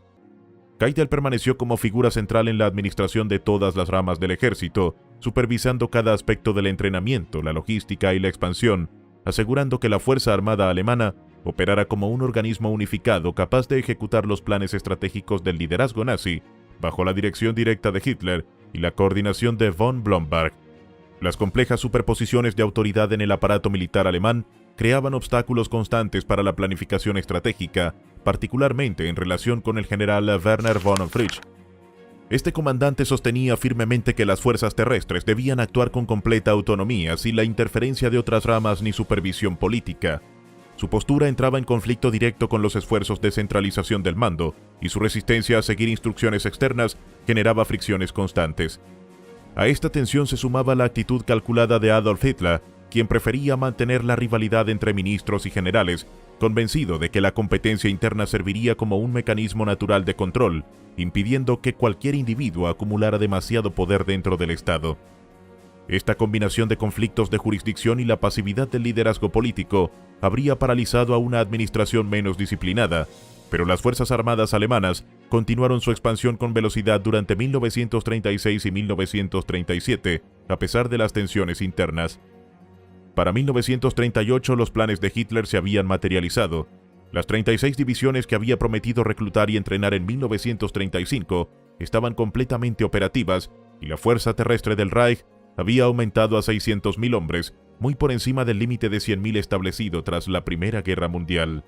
Keitel permaneció como figura central en la administración de todas las ramas del ejército, supervisando cada aspecto del entrenamiento, la logística y la expansión, asegurando que la Fuerza Armada Alemana operara como un organismo unificado capaz de ejecutar los planes estratégicos del liderazgo nazi, bajo la dirección directa de Hitler y la coordinación de von Blomberg. Las complejas superposiciones de autoridad en el aparato militar alemán creaban obstáculos constantes para la planificación estratégica, particularmente en relación con el general Werner von Fritsch. Este comandante sostenía firmemente que las fuerzas terrestres debían actuar con completa autonomía, sin la interferencia de otras ramas ni supervisión política. Su postura entraba en conflicto directo con los esfuerzos de centralización del mando, y su resistencia a seguir instrucciones externas generaba fricciones constantes. A esta tensión se sumaba la actitud calculada de Adolf Hitler, quien prefería mantener la rivalidad entre ministros y generales, convencido de que la competencia interna serviría como un mecanismo natural de control, impidiendo que cualquier individuo acumulara demasiado poder dentro del Estado. Esta combinación de conflictos de jurisdicción y la pasividad del liderazgo político habría paralizado a una administración menos disciplinada, pero las Fuerzas Armadas alemanas continuaron su expansión con velocidad durante 1936 y 1937, a pesar de las tensiones internas. Para 1938 los planes de Hitler se habían materializado. Las 36 divisiones que había prometido reclutar y entrenar en 1935 estaban completamente operativas y la fuerza terrestre del Reich había aumentado a 600.000 hombres, muy por encima del límite de 100.000 establecido tras la Primera Guerra Mundial.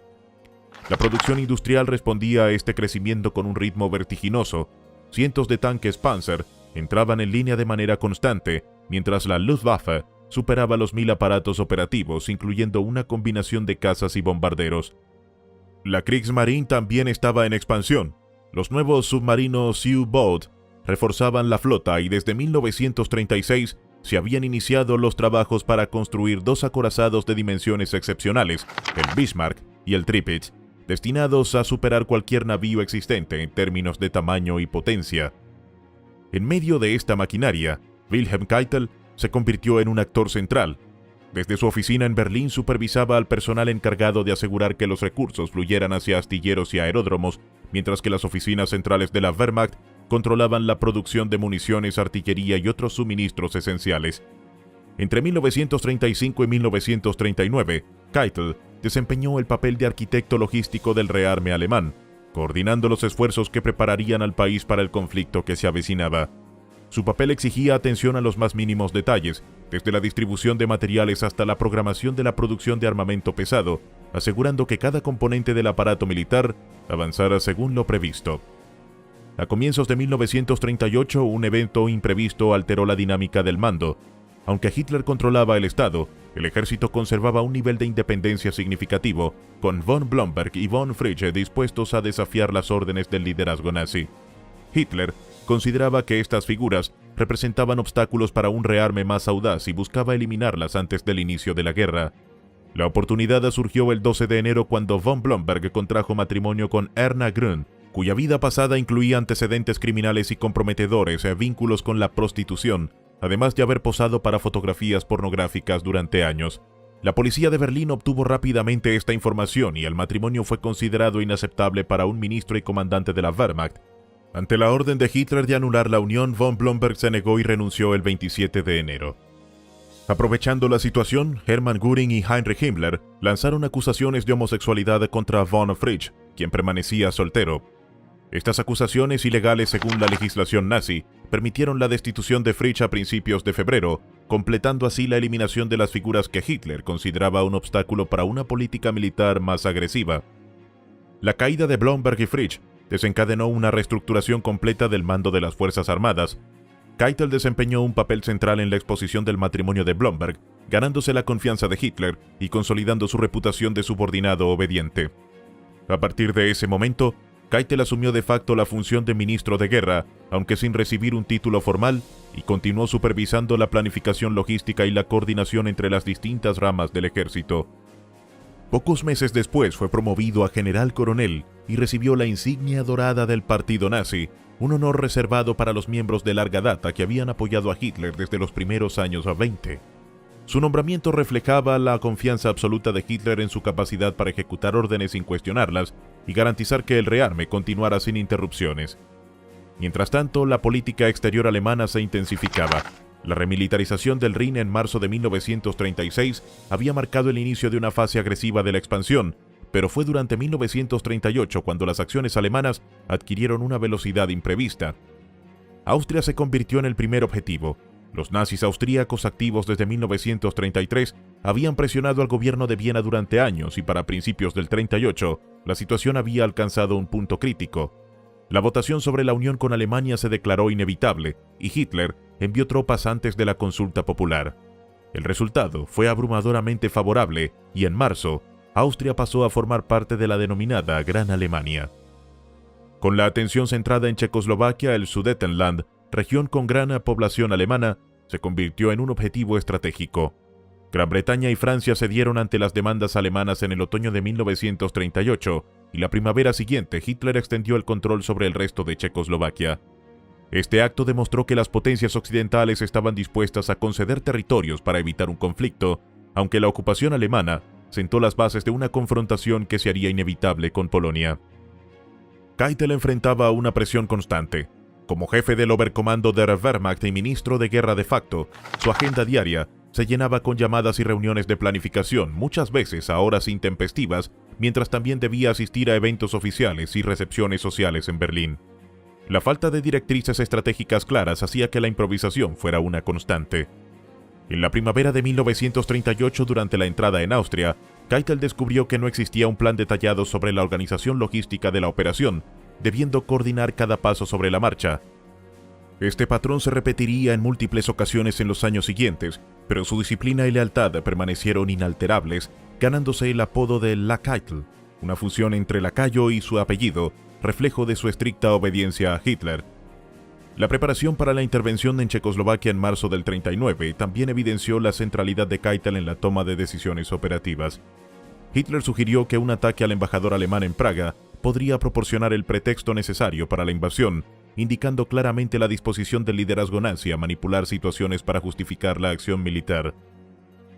La producción industrial respondía a este crecimiento con un ritmo vertiginoso. Cientos de tanques Panzer entraban en línea de manera constante, mientras la Luftwaffe superaba los 1.000 aparatos operativos, incluyendo una combinación de cazas y bombarderos. La Kriegsmarine también estaba en expansión. Los nuevos submarinos U-Boot reforzaban la flota y desde 1936 se habían iniciado los trabajos para construir dos acorazados de dimensiones excepcionales, el Bismarck y el Tirpitz, destinados a superar cualquier navío existente en términos de tamaño y potencia. En medio de esta maquinaria, Wilhelm Keitel se convirtió en un actor central. Desde su oficina en Berlín supervisaba al personal encargado de asegurar que los recursos fluyeran hacia astilleros y aeródromos, mientras que las oficinas centrales de la Wehrmacht controlaban la producción de municiones, artillería y otros suministros esenciales. Entre 1935 y 1939, Keitel desempeñó el papel de arquitecto logístico del rearme alemán, coordinando los esfuerzos que prepararían al país para el conflicto que se avecinaba. Su papel exigía atención a los más mínimos detalles, desde la distribución de materiales hasta la programación de la producción de armamento pesado, asegurando que cada componente del aparato militar avanzara según lo previsto. A comienzos de 1938, un evento imprevisto alteró la dinámica del mando. Aunque Hitler controlaba el Estado, el ejército conservaba un nivel de independencia significativo, con von Blomberg y von Fritsch dispuestos a desafiar las órdenes del liderazgo nazi. Hitler consideraba que estas figuras representaban obstáculos para un rearme más audaz y buscaba eliminarlas antes del inicio de la guerra. La oportunidad surgió el 12 de enero cuando von Blomberg contrajo matrimonio con Erna Grün, cuya vida pasada incluía antecedentes criminales y comprometedores, vínculos con la prostitución, además de haber posado para fotografías pornográficas durante años. La policía de Berlín obtuvo rápidamente esta información y el matrimonio fue considerado inaceptable para un ministro y comandante de la Wehrmacht. Ante la orden de Hitler de anular la unión, von Blomberg se negó y renunció el 27 de enero. Aprovechando la situación, Hermann Göring y Heinrich Himmler lanzaron acusaciones de homosexualidad contra von Fritsch, quien permanecía soltero. Estas acusaciones, ilegales según la legislación nazi, permitieron la destitución de Fritsch a principios de febrero, completando así la eliminación de las figuras que Hitler consideraba un obstáculo para una política militar más agresiva. La caída de Blomberg y Fritsch desencadenó una reestructuración completa del mando de las Fuerzas Armadas. Keitel desempeñó un papel central en la exposición del matrimonio de Blomberg, ganándose la confianza de Hitler y consolidando su reputación de subordinado obediente. A partir de ese momento, Keitel asumió de facto la función de ministro de guerra, aunque sin recibir un título formal, y continuó supervisando la planificación logística y la coordinación entre las distintas ramas del ejército. Pocos meses después fue promovido a general coronel y recibió la insignia dorada del partido nazi, un honor reservado para los miembros de larga data que habían apoyado a Hitler desde los primeros años 20. Su nombramiento reflejaba la confianza absoluta de Hitler en su capacidad para ejecutar órdenes sin cuestionarlas y garantizar que el rearme continuara sin interrupciones. Mientras tanto, la política exterior alemana se intensificaba. La remilitarización del Rin en marzo de 1936 había marcado el inicio de una fase agresiva de la expansión, pero fue durante 1938 cuando las acciones alemanas adquirieron una velocidad imprevista. Austria se convirtió en el primer objetivo. Los nazis austríacos, activos desde 1933, habían presionado al gobierno de Viena durante años y para principios del 38, la situación había alcanzado un punto crítico. La votación sobre la unión con Alemania se declaró inevitable y Hitler envió tropas antes de la consulta popular. El resultado fue abrumadoramente favorable y en marzo, Austria pasó a formar parte de la denominada Gran Alemania. Con la atención centrada en Checoslovaquia, el Sudetenland, región con gran población alemana, se convirtió en un objetivo estratégico. Gran Bretaña y Francia cedieron ante las demandas alemanas en el otoño de 1938 y la primavera siguiente Hitler extendió el control sobre el resto de Checoslovaquia. Este acto demostró que las potencias occidentales estaban dispuestas a conceder territorios para evitar un conflicto, aunque la ocupación alemana sentó las bases de una confrontación que se haría inevitable con Polonia. Keitel enfrentaba una presión constante. Como jefe del Oberkommando der Wehrmacht y ministro de guerra de facto, su agenda diaria se llenaba con llamadas y reuniones de planificación, muchas veces a horas intempestivas, mientras también debía asistir a eventos oficiales y recepciones sociales en Berlín. La falta de directrices estratégicas claras hacía que la improvisación fuera una constante. En la primavera de 1938, durante la entrada en Austria, Keitel descubrió que no existía un plan detallado sobre la organización logística de la operación, debiendo coordinar cada paso sobre la marcha. Este patrón se repetiría en múltiples ocasiones en los años siguientes, pero su disciplina y lealtad permanecieron inalterables, ganándose el apodo de La Keitel, una fusión entre lacayo y su apellido, reflejo de su estricta obediencia a Hitler. La preparación para la intervención en Checoslovaquia en marzo del 39 también evidenció la centralidad de Keitel en la toma de decisiones operativas. Hitler sugirió que un ataque al embajador alemán en Praga podría proporcionar el pretexto necesario para la invasión, indicando claramente la disposición del liderazgo nazi a manipular situaciones para justificar la acción militar.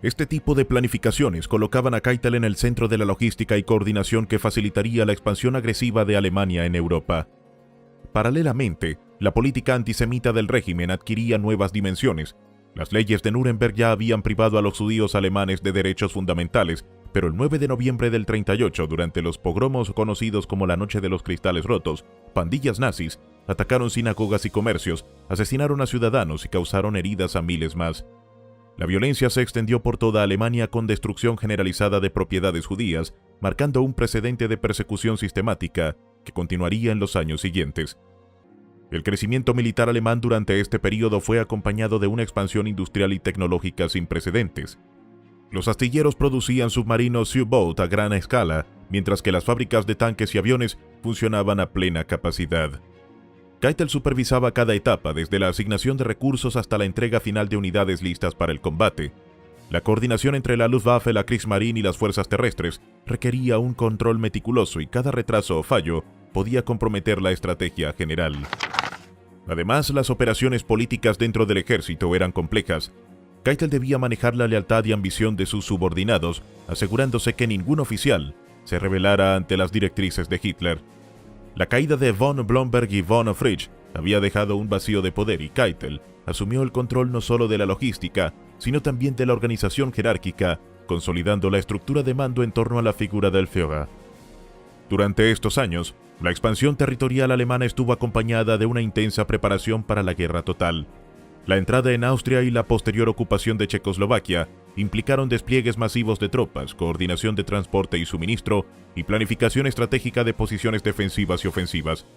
Este tipo de planificaciones colocaban a Keitel en el centro de la logística y coordinación que facilitaría la expansión agresiva de Alemania en Europa. Paralelamente, la política antisemita del régimen adquiría nuevas dimensiones. Las leyes de Nuremberg ya habían privado a los judíos alemanes de derechos fundamentales, pero el 9 de noviembre del 38, durante los pogromos conocidos como la Noche de los Cristales Rotos, pandillas nazis atacaron sinagogas y comercios, asesinaron a ciudadanos y causaron heridas a miles más. La violencia se extendió por toda Alemania con destrucción generalizada de propiedades judías, marcando un precedente de persecución sistemática que continuaría en los años siguientes. El crecimiento militar alemán durante este período fue acompañado de una expansión industrial y tecnológica sin precedentes. Los astilleros producían submarinos U-Boat a gran escala, mientras que las fábricas de tanques y aviones funcionaban a plena capacidad. Keitel supervisaba cada etapa, desde la asignación de recursos hasta la entrega final de unidades listas para el combate. La coordinación entre la Luftwaffe, la Kriegsmarine y las fuerzas terrestres requería un control meticuloso y cada retraso o fallo podía comprometer la estrategia general. Además, las operaciones políticas dentro del ejército eran complejas. Keitel debía manejar la lealtad y ambición de sus subordinados, asegurándose que ningún oficial se rebelara ante las directrices de Hitler. La caída de von Blomberg y von Fritsch había dejado un vacío de poder y Keitel asumió el control no solo de la logística, sino también de la organización jerárquica, consolidando la estructura de mando en torno a la figura del Führer. Durante estos años, la expansión territorial alemana estuvo acompañada de una intensa preparación para la guerra total. La entrada en Austria y la posterior ocupación de Checoslovaquia implicaron despliegues masivos de tropas, coordinación de transporte y suministro, y planificación estratégica de posiciones defensivas y ofensivas.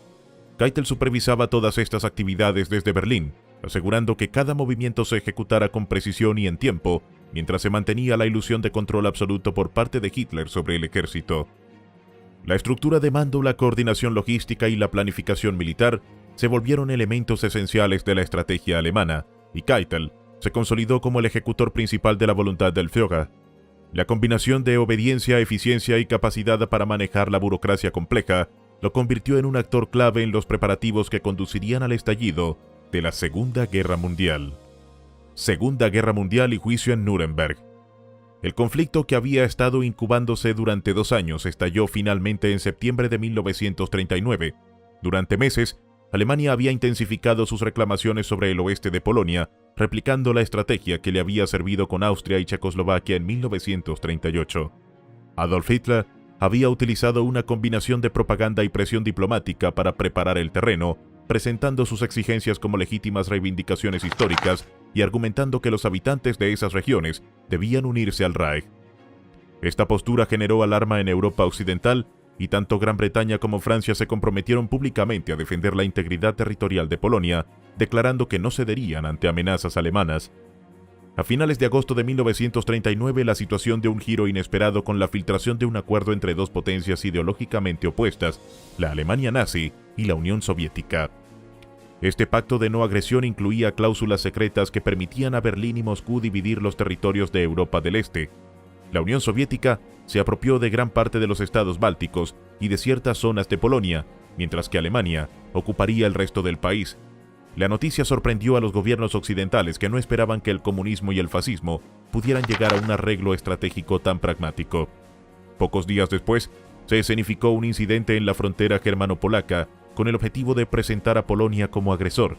Keitel supervisaba todas estas actividades desde Berlín, asegurando que cada movimiento se ejecutara con precisión y en tiempo, mientras se mantenía la ilusión de control absoluto por parte de Hitler sobre el ejército. La estructura de mando, la coordinación logística y la planificación militar se volvieron elementos esenciales de la estrategia alemana, y Keitel se consolidó como el ejecutor principal de la voluntad del Führer. La combinación de obediencia, eficiencia y capacidad para manejar la burocracia compleja lo convirtió en un actor clave en los preparativos que conducirían al estallido de la Segunda Guerra Mundial. Segunda Guerra Mundial y juicio en Nuremberg. El conflicto, que había estado incubándose durante 2 años, estalló finalmente en septiembre de 1939. Durante meses, Alemania había intensificado sus reclamaciones sobre el oeste de Polonia, replicando la estrategia que le había servido con Austria y Checoslovaquia en 1938. Adolf Hitler había utilizado una combinación de propaganda y presión diplomática para preparar el terreno, presentando sus exigencias como legítimas reivindicaciones históricas y argumentando que los habitantes de esas regiones debían unirse al Reich. Esta postura generó alarma en Europa Occidental, y tanto Gran Bretaña como Francia se comprometieron públicamente a defender la integridad territorial de Polonia, declarando que no cederían ante amenazas alemanas. A finales de agosto de 1939, la situación dio un giro inesperado con la filtración de un acuerdo entre dos potencias ideológicamente opuestas, la Alemania nazi y la Unión Soviética. Este pacto de no agresión incluía cláusulas secretas que permitían a Berlín y Moscú dividir los territorios de Europa del Este. La Unión Soviética se apropió de gran parte de los estados bálticos y de ciertas zonas de Polonia, mientras que Alemania ocuparía el resto del país. La noticia sorprendió a los gobiernos occidentales, que no esperaban que el comunismo y el fascismo pudieran llegar a un arreglo estratégico tan pragmático. Pocos días después, se escenificó un incidente en la frontera germano-polaca con el objetivo de presentar a Polonia como agresor.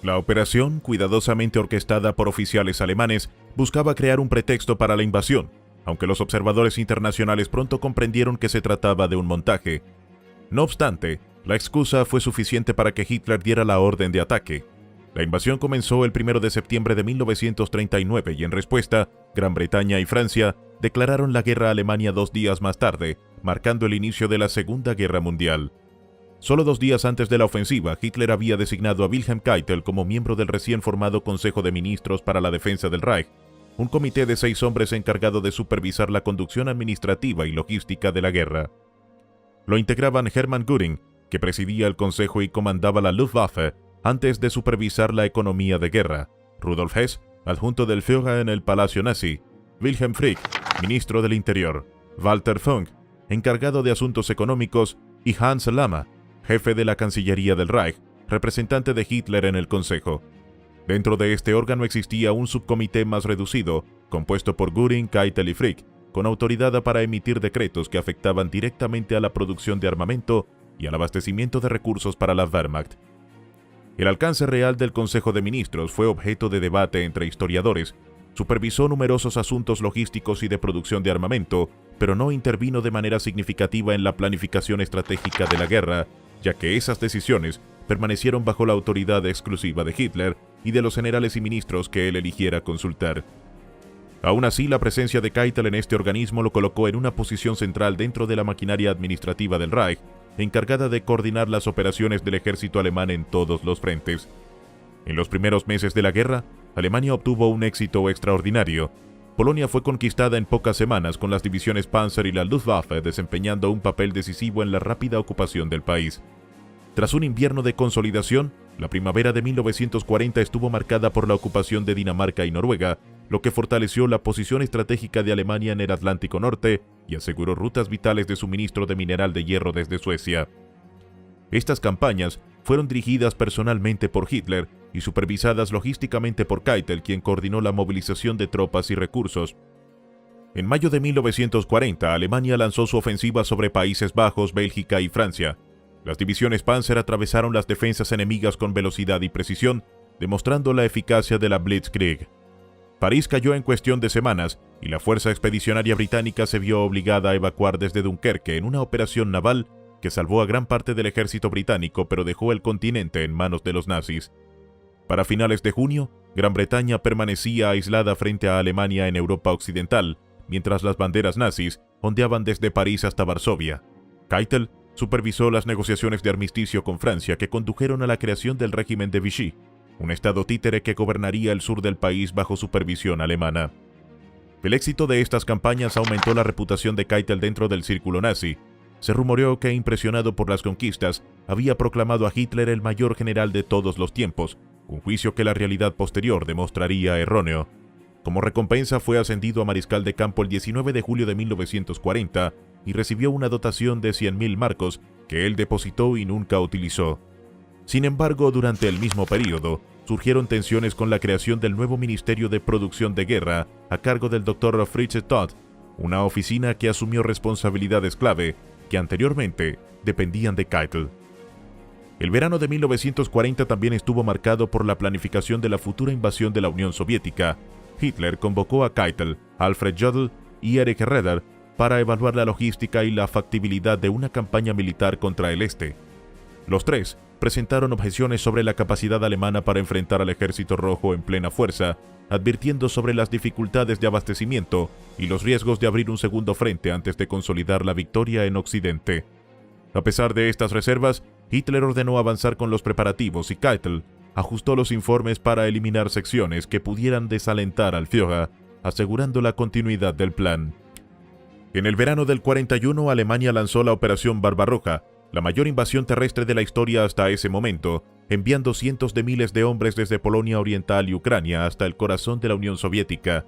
La operación, cuidadosamente orquestada por oficiales alemanes, buscaba crear un pretexto para la invasión, aunque los observadores internacionales pronto comprendieron que se trataba de un montaje. No obstante, la excusa fue suficiente para que Hitler diera la orden de ataque. La invasión comenzó el 1 de septiembre de 1939 y en respuesta, Gran Bretaña y Francia declararon la guerra a Alemania 2 días más tarde, marcando el inicio de la Segunda Guerra Mundial. Solo 2 días antes de la ofensiva, Hitler había designado a Wilhelm Keitel como miembro del recién formado Consejo de Ministros para la Defensa del Reich, un comité de 6 hombres encargado de supervisar la conducción administrativa y logística de la guerra. Lo integraban Hermann Göring, que presidía el Consejo y comandaba la Luftwaffe antes de supervisar la economía de guerra, Rudolf Hess, adjunto del Führer en el Palacio Nazi, Wilhelm Frick, ministro del Interior, Walter Funk, encargado de asuntos económicos, y Hans Lama, jefe de la Cancillería del Reich, representante de Hitler en el Consejo. Dentro de este órgano existía un subcomité más reducido, compuesto por Göring, Keitel y Frick, con autoridad para emitir decretos que afectaban directamente a la producción de armamento y al abastecimiento de recursos para la Wehrmacht. El alcance real del Consejo de Ministros fue objeto de debate entre historiadores. Supervisó numerosos asuntos logísticos y de producción de armamento, pero no intervino de manera significativa en la planificación estratégica de la guerra, ya que esas decisiones permanecieron bajo la autoridad exclusiva de Hitler y de los generales y ministros que él eligiera consultar. Aún así, la presencia de Keitel en este organismo lo colocó en una posición central dentro de la maquinaria administrativa del Reich, encargada de coordinar las operaciones del ejército alemán en todos los frentes. En los primeros meses de la guerra, Alemania obtuvo un éxito extraordinario. Polonia fue conquistada en pocas semanas, con las divisiones Panzer y la Luftwaffe desempeñando un papel decisivo en la rápida ocupación del país. Tras un invierno de consolidación, la primavera de 1940 estuvo marcada por la ocupación de Dinamarca y Noruega, lo que fortaleció la posición estratégica de Alemania en el Atlántico Norte y aseguró rutas vitales de suministro de mineral de hierro desde Suecia. Estas campañas fueron dirigidas personalmente por Hitler y supervisadas logísticamente por Keitel, quien coordinó la movilización de tropas y recursos. En mayo de 1940, Alemania lanzó su ofensiva sobre Países Bajos, Bélgica y Francia. Las divisiones Panzer atravesaron las defensas enemigas con velocidad y precisión, demostrando la eficacia de la Blitzkrieg. París cayó en cuestión de semanas y la fuerza expedicionaria británica se vio obligada a evacuar desde Dunkerque en una operación naval que salvó a gran parte del ejército británico, pero dejó el continente en manos de los nazis. Para finales de junio, Gran Bretaña permanecía aislada frente a Alemania en Europa Occidental, mientras las banderas nazis ondeaban desde París hasta Varsovia. Keitel supervisó las negociaciones de armisticio con Francia que condujeron a la creación del régimen de Vichy, un estado títere que gobernaría el sur del país bajo supervisión alemana. El éxito de estas campañas aumentó la reputación de Keitel dentro del círculo nazi. Se rumoreó que, impresionado por las conquistas, había proclamado a Hitler el mayor general de todos los tiempos, un juicio que la realidad posterior demostraría erróneo. Como recompensa fue ascendido a mariscal de campo el 19 de julio de 1940 y recibió una dotación de 100.000 marcos que él depositó y nunca utilizó. Sin embargo, durante el mismo periodo, surgieron tensiones con la creación del nuevo Ministerio de Producción de Guerra a cargo del Dr. Fritz Todt, una oficina que asumió responsabilidades clave que anteriormente dependían de Keitel. El verano de 1940 también estuvo marcado por la planificación de la futura invasión de la Unión Soviética. Hitler convocó a Keitel, Alfred Jodl y Erich Raeder para evaluar la logística y la factibilidad de una campaña militar contra el este. Los tres presentaron objeciones sobre la capacidad alemana para enfrentar al Ejército Rojo en plena fuerza, advirtiendo sobre las dificultades de abastecimiento y los riesgos de abrir un segundo frente antes de consolidar la victoria en Occidente. A pesar de estas reservas, Hitler ordenó avanzar con los preparativos y Keitel ajustó los informes para eliminar secciones que pudieran desalentar al Führer, asegurando la continuidad del plan. En el verano del 41, Alemania lanzó la Operación Barbarroja, la mayor invasión terrestre de la historia hasta ese momento, enviando cientos de miles de hombres desde Polonia Oriental y Ucrania hasta el corazón de la Unión Soviética.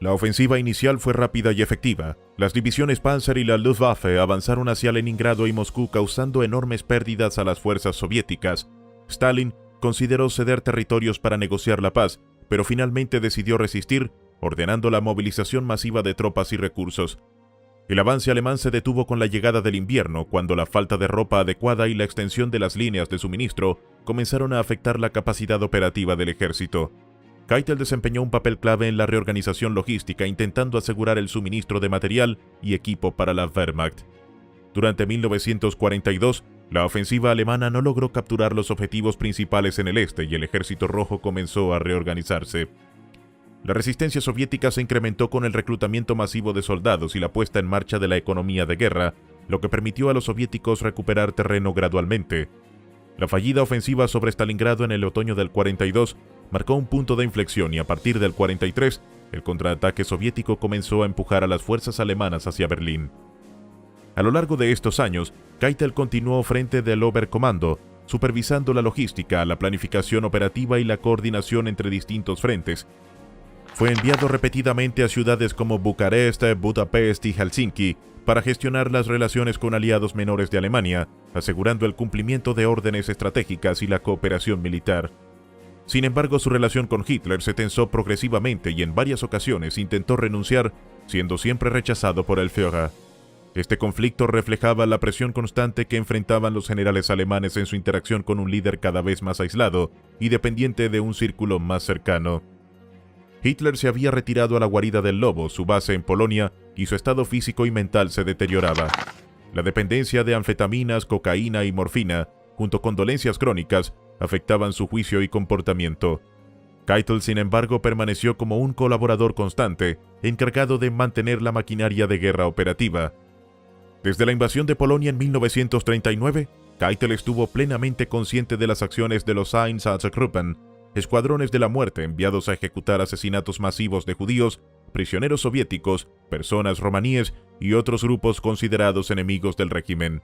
La ofensiva inicial fue rápida y efectiva. Las divisiones Panzer y la Luftwaffe avanzaron hacia Leningrado y Moscú, causando enormes pérdidas a las fuerzas soviéticas. Stalin consideró ceder territorios para negociar la paz, pero finalmente decidió resistir, ordenando la movilización masiva de tropas y recursos. El avance alemán se detuvo con la llegada del invierno, cuando la falta de ropa adecuada y la extensión de las líneas de suministro comenzaron a afectar la capacidad operativa del ejército. Keitel desempeñó un papel clave en la reorganización logística, intentando asegurar el suministro de material y equipo para la Wehrmacht. Durante 1942, la ofensiva alemana no logró capturar los objetivos principales en el este y el Ejército Rojo comenzó a reorganizarse. La resistencia soviética se incrementó con el reclutamiento masivo de soldados y la puesta en marcha de la economía de guerra, lo que permitió a los soviéticos recuperar terreno gradualmente. La fallida ofensiva sobre Stalingrado en el otoño del 42 marcó un punto de inflexión y a partir del 43, el contraataque soviético comenzó a empujar a las fuerzas alemanas hacia Berlín. A lo largo de estos años, Keitel continuó frente del Oberkommando, supervisando la logística, la planificación operativa y la coordinación entre distintos frentes. Fue enviado repetidamente a ciudades como Bucarest, Budapest y Helsinki para gestionar las relaciones con aliados menores de Alemania, asegurando el cumplimiento de órdenes estratégicas y la cooperación militar. Sin embargo, su relación con Hitler se tensó progresivamente y en varias ocasiones intentó renunciar, siendo siempre rechazado por el Führer. Este conflicto reflejaba la presión constante que enfrentaban los generales alemanes en su interacción con un líder cada vez más aislado y dependiente de un círculo más cercano. Hitler se había retirado a la guarida del Lobo, su base en Polonia, y su estado físico y mental se deterioraba. La dependencia de anfetaminas, cocaína y morfina, junto con dolencias crónicas, afectaban su juicio y comportamiento. Keitel, sin embargo, permaneció como un colaborador constante, encargado de mantener la maquinaria de guerra operativa. Desde la invasión de Polonia en 1939, Keitel estuvo plenamente consciente de las acciones de los Einsatzgruppen, escuadrones de la muerte enviados a ejecutar asesinatos masivos de judíos, prisioneros soviéticos, personas romaníes y otros grupos considerados enemigos del régimen.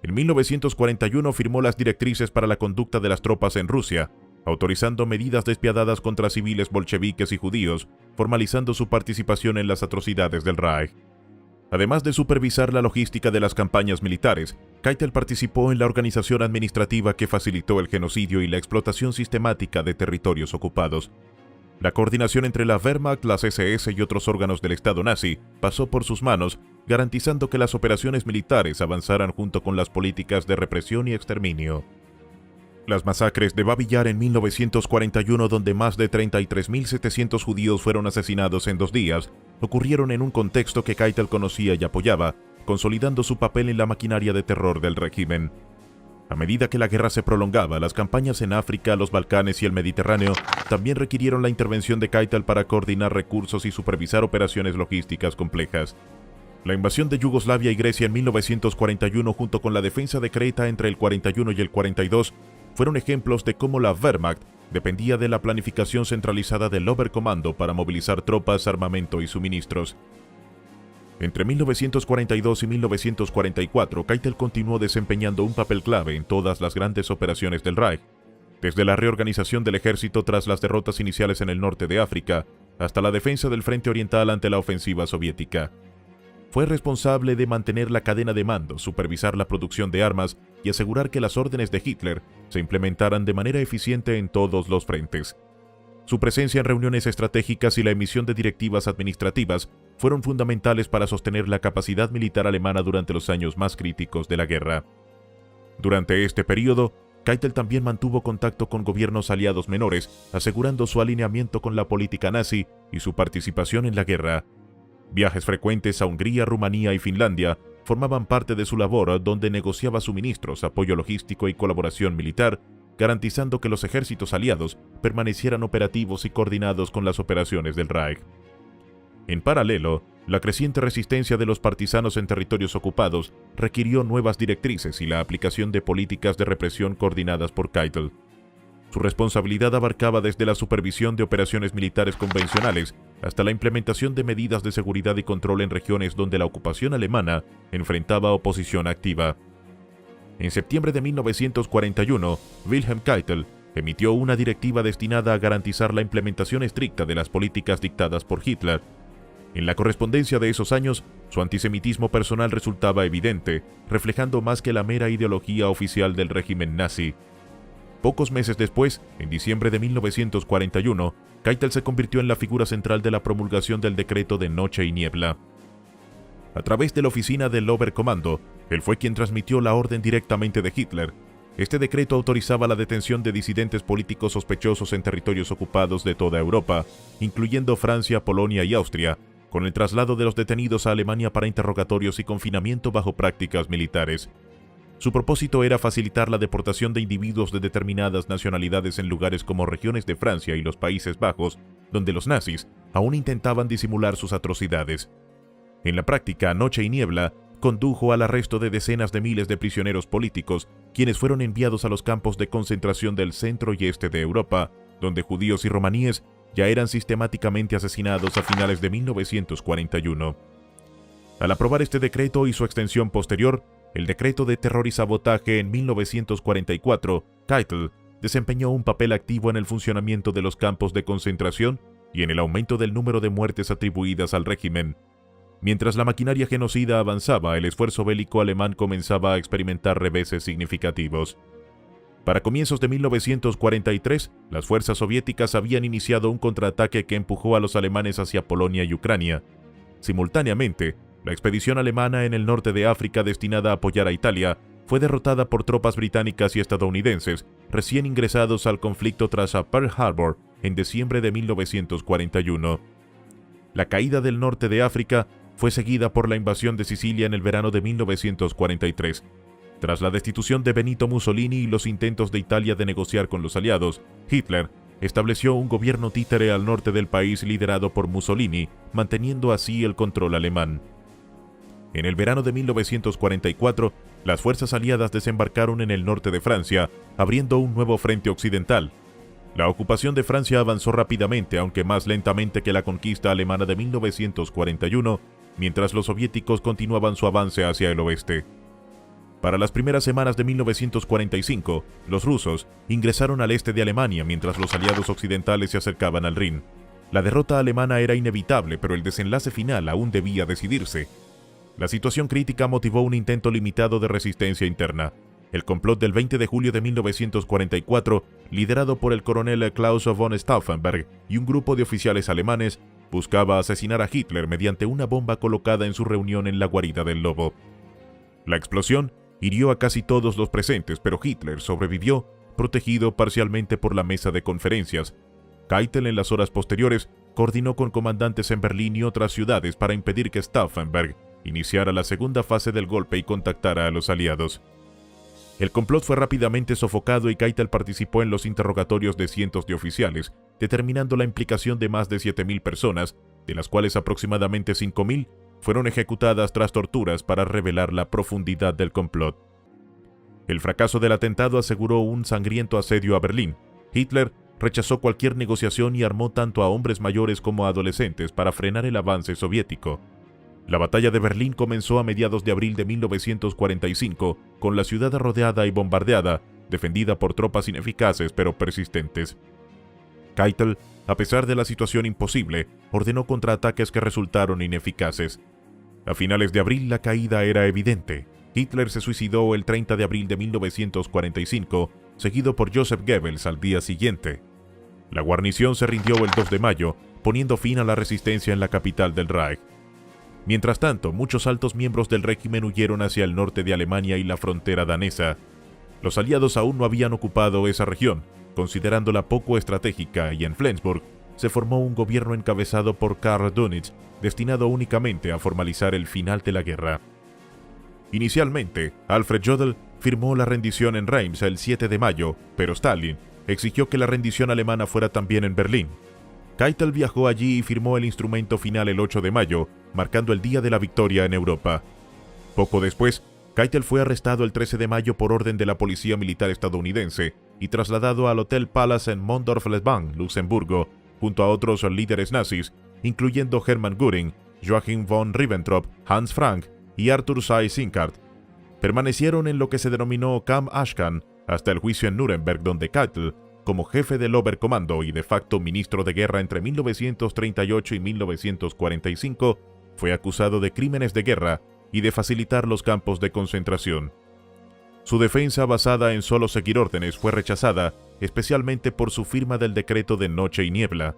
En 1941 firmó las directrices para la conducta de las tropas en Rusia, autorizando medidas despiadadas contra civiles bolcheviques y judíos, formalizando su participación en las atrocidades del Reich. Además de supervisar la logística de las campañas militares, Keitel participó en la organización administrativa que facilitó el genocidio y la explotación sistemática de territorios ocupados. La coordinación entre la Wehrmacht, las SS y otros órganos del Estado nazi pasó por sus manos, garantizando que las operaciones militares avanzaran junto con las políticas de represión y exterminio. Las masacres de Babi Yar en 1941, donde más de 33.700 judíos fueron asesinados en 2 días, ocurrieron en un contexto que Keitel conocía y apoyaba, consolidando su papel en la maquinaria de terror del régimen. A medida que la guerra se prolongaba, las campañas en África, los Balcanes y el Mediterráneo también requirieron la intervención de Keitel para coordinar recursos y supervisar operaciones logísticas complejas. La invasión de Yugoslavia y Grecia en 1941, junto con la defensa de Creta entre el 41 y el 42, fueron ejemplos de cómo la Wehrmacht dependía de la planificación centralizada del Oberkommando para movilizar tropas, armamento y suministros. Entre 1942 y 1944, Keitel continuó desempeñando un papel clave en todas las grandes operaciones del Reich, desde la reorganización del ejército tras las derrotas iniciales en el norte de África, hasta la defensa del frente oriental ante la ofensiva soviética. Fue responsable de mantener la cadena de mando, supervisar la producción de armas y asegurar que las órdenes de Hitler se implementaran de manera eficiente en todos los frentes. Su presencia en reuniones estratégicas y la emisión de directivas administrativas fueron fundamentales para sostener la capacidad militar alemana durante los años más críticos de la guerra. Durante este periodo, Keitel también mantuvo contacto con gobiernos aliados menores, asegurando su alineamiento con la política nazi y su participación en la guerra. Viajes frecuentes a Hungría, Rumanía y Finlandia formaban parte de su labor, donde negociaba suministros, apoyo logístico y colaboración militar, garantizando que los ejércitos aliados permanecieran operativos y coordinados con las operaciones del Reich. En paralelo, la creciente resistencia de los partisanos en territorios ocupados requirió nuevas directrices y la aplicación de políticas de represión coordinadas por Keitel. Su responsabilidad abarcaba desde la supervisión de operaciones militares convencionales hasta la implementación de medidas de seguridad y control en regiones donde la ocupación alemana enfrentaba oposición activa. En septiembre de 1941, Wilhelm Keitel emitió una directiva destinada a garantizar la implementación estricta de las políticas dictadas por Hitler. En la correspondencia de esos años, su antisemitismo personal resultaba evidente, reflejando más que la mera ideología oficial del régimen nazi. Pocos meses después, en diciembre de 1941, Keitel se convirtió en la figura central de la promulgación del decreto de Noche y Niebla. A través de la oficina del Oberkommando, él fue quien transmitió la orden directamente de Hitler. Este decreto autorizaba la detención de disidentes políticos sospechosos en territorios ocupados de toda Europa, incluyendo Francia, Polonia y Austria, con el traslado de los detenidos a Alemania para interrogatorios y confinamiento bajo prácticas militares. Su propósito era facilitar la deportación de individuos de determinadas nacionalidades en lugares como regiones de Francia y los Países Bajos, donde los nazis aún intentaban disimular sus atrocidades. En la práctica, Noche y Niebla condujo al arresto de decenas de miles de prisioneros políticos, quienes fueron enviados a los campos de concentración del centro y este de Europa, donde judíos y romaníes ya eran sistemáticamente asesinados a finales de 1941. Al aprobar este decreto y su extensión posterior, el decreto de terror y sabotaje en 1944, Keitel desempeñó un papel activo en el funcionamiento de los campos de concentración y en el aumento del número de muertes atribuidas al régimen. Mientras la maquinaria genocida avanzaba, el esfuerzo bélico alemán comenzaba a experimentar reveses significativos. Para comienzos de 1943, las fuerzas soviéticas habían iniciado un contraataque que empujó a los alemanes hacia Polonia y Ucrania. Simultáneamente, la expedición alemana en el norte de África destinada a apoyar a Italia fue derrotada por tropas británicas y estadounidenses, recién ingresados al conflicto tras a Pearl Harbor en diciembre de 1941. La caída del norte de África fue seguida por la invasión de Sicilia en el verano de 1943. Tras la destitución de Benito Mussolini y los intentos de Italia de negociar con los aliados, Hitler estableció un gobierno títere al norte del país liderado por Mussolini, manteniendo así el control alemán. En el verano de 1944, las fuerzas aliadas desembarcaron en el norte de Francia, abriendo un nuevo frente occidental. La ocupación de Francia avanzó rápidamente, aunque más lentamente que la conquista alemana de 1941, mientras los soviéticos continuaban su avance hacia el oeste. Para las primeras semanas de 1945, los rusos ingresaron al este de Alemania mientras los aliados occidentales se acercaban al Rin. La derrota alemana era inevitable, pero el desenlace final aún debía decidirse. La situación crítica motivó un intento limitado de resistencia interna. El complot del 20 de julio de 1944, liderado por el coronel Klaus von Stauffenberg y un grupo de oficiales alemanes, buscaba asesinar a Hitler mediante una bomba colocada en su reunión en la guarida del Lobo. La explosión hirió a casi todos los presentes, pero Hitler sobrevivió, protegido parcialmente por la mesa de conferencias. Keitel en las horas posteriores coordinó con comandantes en Berlín y otras ciudades para impedir que Stauffenberg iniciara la segunda fase del golpe y contactara a los aliados. El complot fue rápidamente sofocado y Keitel participó en los interrogatorios de cientos de oficiales, determinando la implicación de más de 7.000 personas, de las cuales aproximadamente 5.000 fueron ejecutadas tras torturas para revelar la profundidad del complot. El fracaso del atentado aseguró un sangriento asedio a Berlín. Hitler rechazó cualquier negociación y armó tanto a hombres mayores como a adolescentes para frenar el avance soviético. La batalla de Berlín comenzó a mediados de abril de 1945, con la ciudad rodeada y bombardeada, defendida por tropas ineficaces pero persistentes. Keitel, a pesar de la situación imposible, ordenó contraataques que resultaron ineficaces. A finales de abril la caída era evidente. Hitler se suicidó el 30 de abril de 1945, seguido por Joseph Goebbels al día siguiente. La guarnición se rindió el 2 de mayo, poniendo fin a la resistencia en la capital del Reich. Mientras tanto, muchos altos miembros del régimen huyeron hacia el norte de Alemania y la frontera danesa. Los aliados aún no habían ocupado esa región, considerándola poco estratégica, y en Flensburg se formó un gobierno encabezado por Karl Dönitz, destinado únicamente a formalizar el final de la guerra. Inicialmente, Alfred Jodl firmó la rendición en Reims el 7 de mayo, pero Stalin exigió que la rendición alemana fuera también en Berlín. Keitel viajó allí y firmó el instrumento final el 8 de mayo, marcando el día de la victoria en Europa. Poco después, Keitel fue arrestado el 13 de mayo por orden de la policía militar estadounidense y trasladado al Hotel Palace en Mondorf-les-Bains, Luxemburgo, junto a otros líderes nazis, incluyendo Hermann Göring, Joachim von Ribbentrop, Hans Frank y Arthur Seyss-Inquart. Permanecieron en lo que se denominó Camp Ashcan hasta el juicio en Nuremberg, donde Keitel, como jefe del Oberkommando y de facto ministro de guerra entre 1938 y 1945, fue acusado de crímenes de guerra y de facilitar los campos de concentración. Su defensa, basada en solo seguir órdenes, fue rechazada, especialmente por su firma del decreto de Noche y Niebla.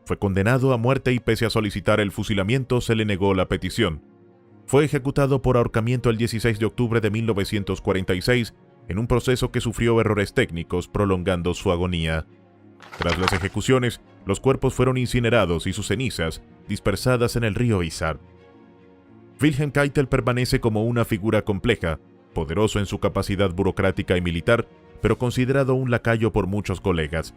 Fue condenado a muerte y pese a solicitar el fusilamiento, se le negó la petición. Fue ejecutado por ahorcamiento el 16 de octubre de 1946, en un proceso que sufrió errores técnicos, prolongando su agonía. Tras las ejecuciones, los cuerpos fueron incinerados y sus cenizas dispersadas en el río Isar. Wilhelm Keitel permanece como una figura compleja, poderoso en su capacidad burocrática y militar, pero considerado un lacayo por muchos colegas.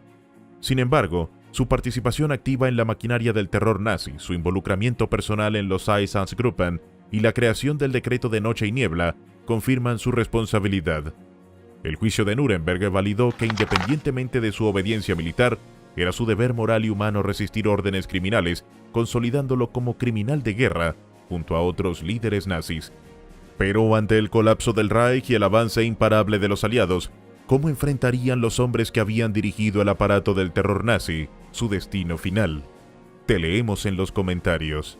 Sin embargo, su participación activa en la maquinaria del terror nazi, su involucramiento personal en los Einsatzgruppen y la creación del decreto de Noche y Niebla confirman su responsabilidad. El juicio de Nuremberg validó que, independientemente de su obediencia militar, era su deber moral y humano resistir órdenes criminales, consolidándolo como criminal de guerra junto a otros líderes nazis. Pero ante el colapso del Reich y el avance imparable de los aliados, ¿cómo enfrentarían los hombres que habían dirigido el aparato del terror nazi su destino final? Te leemos en los comentarios.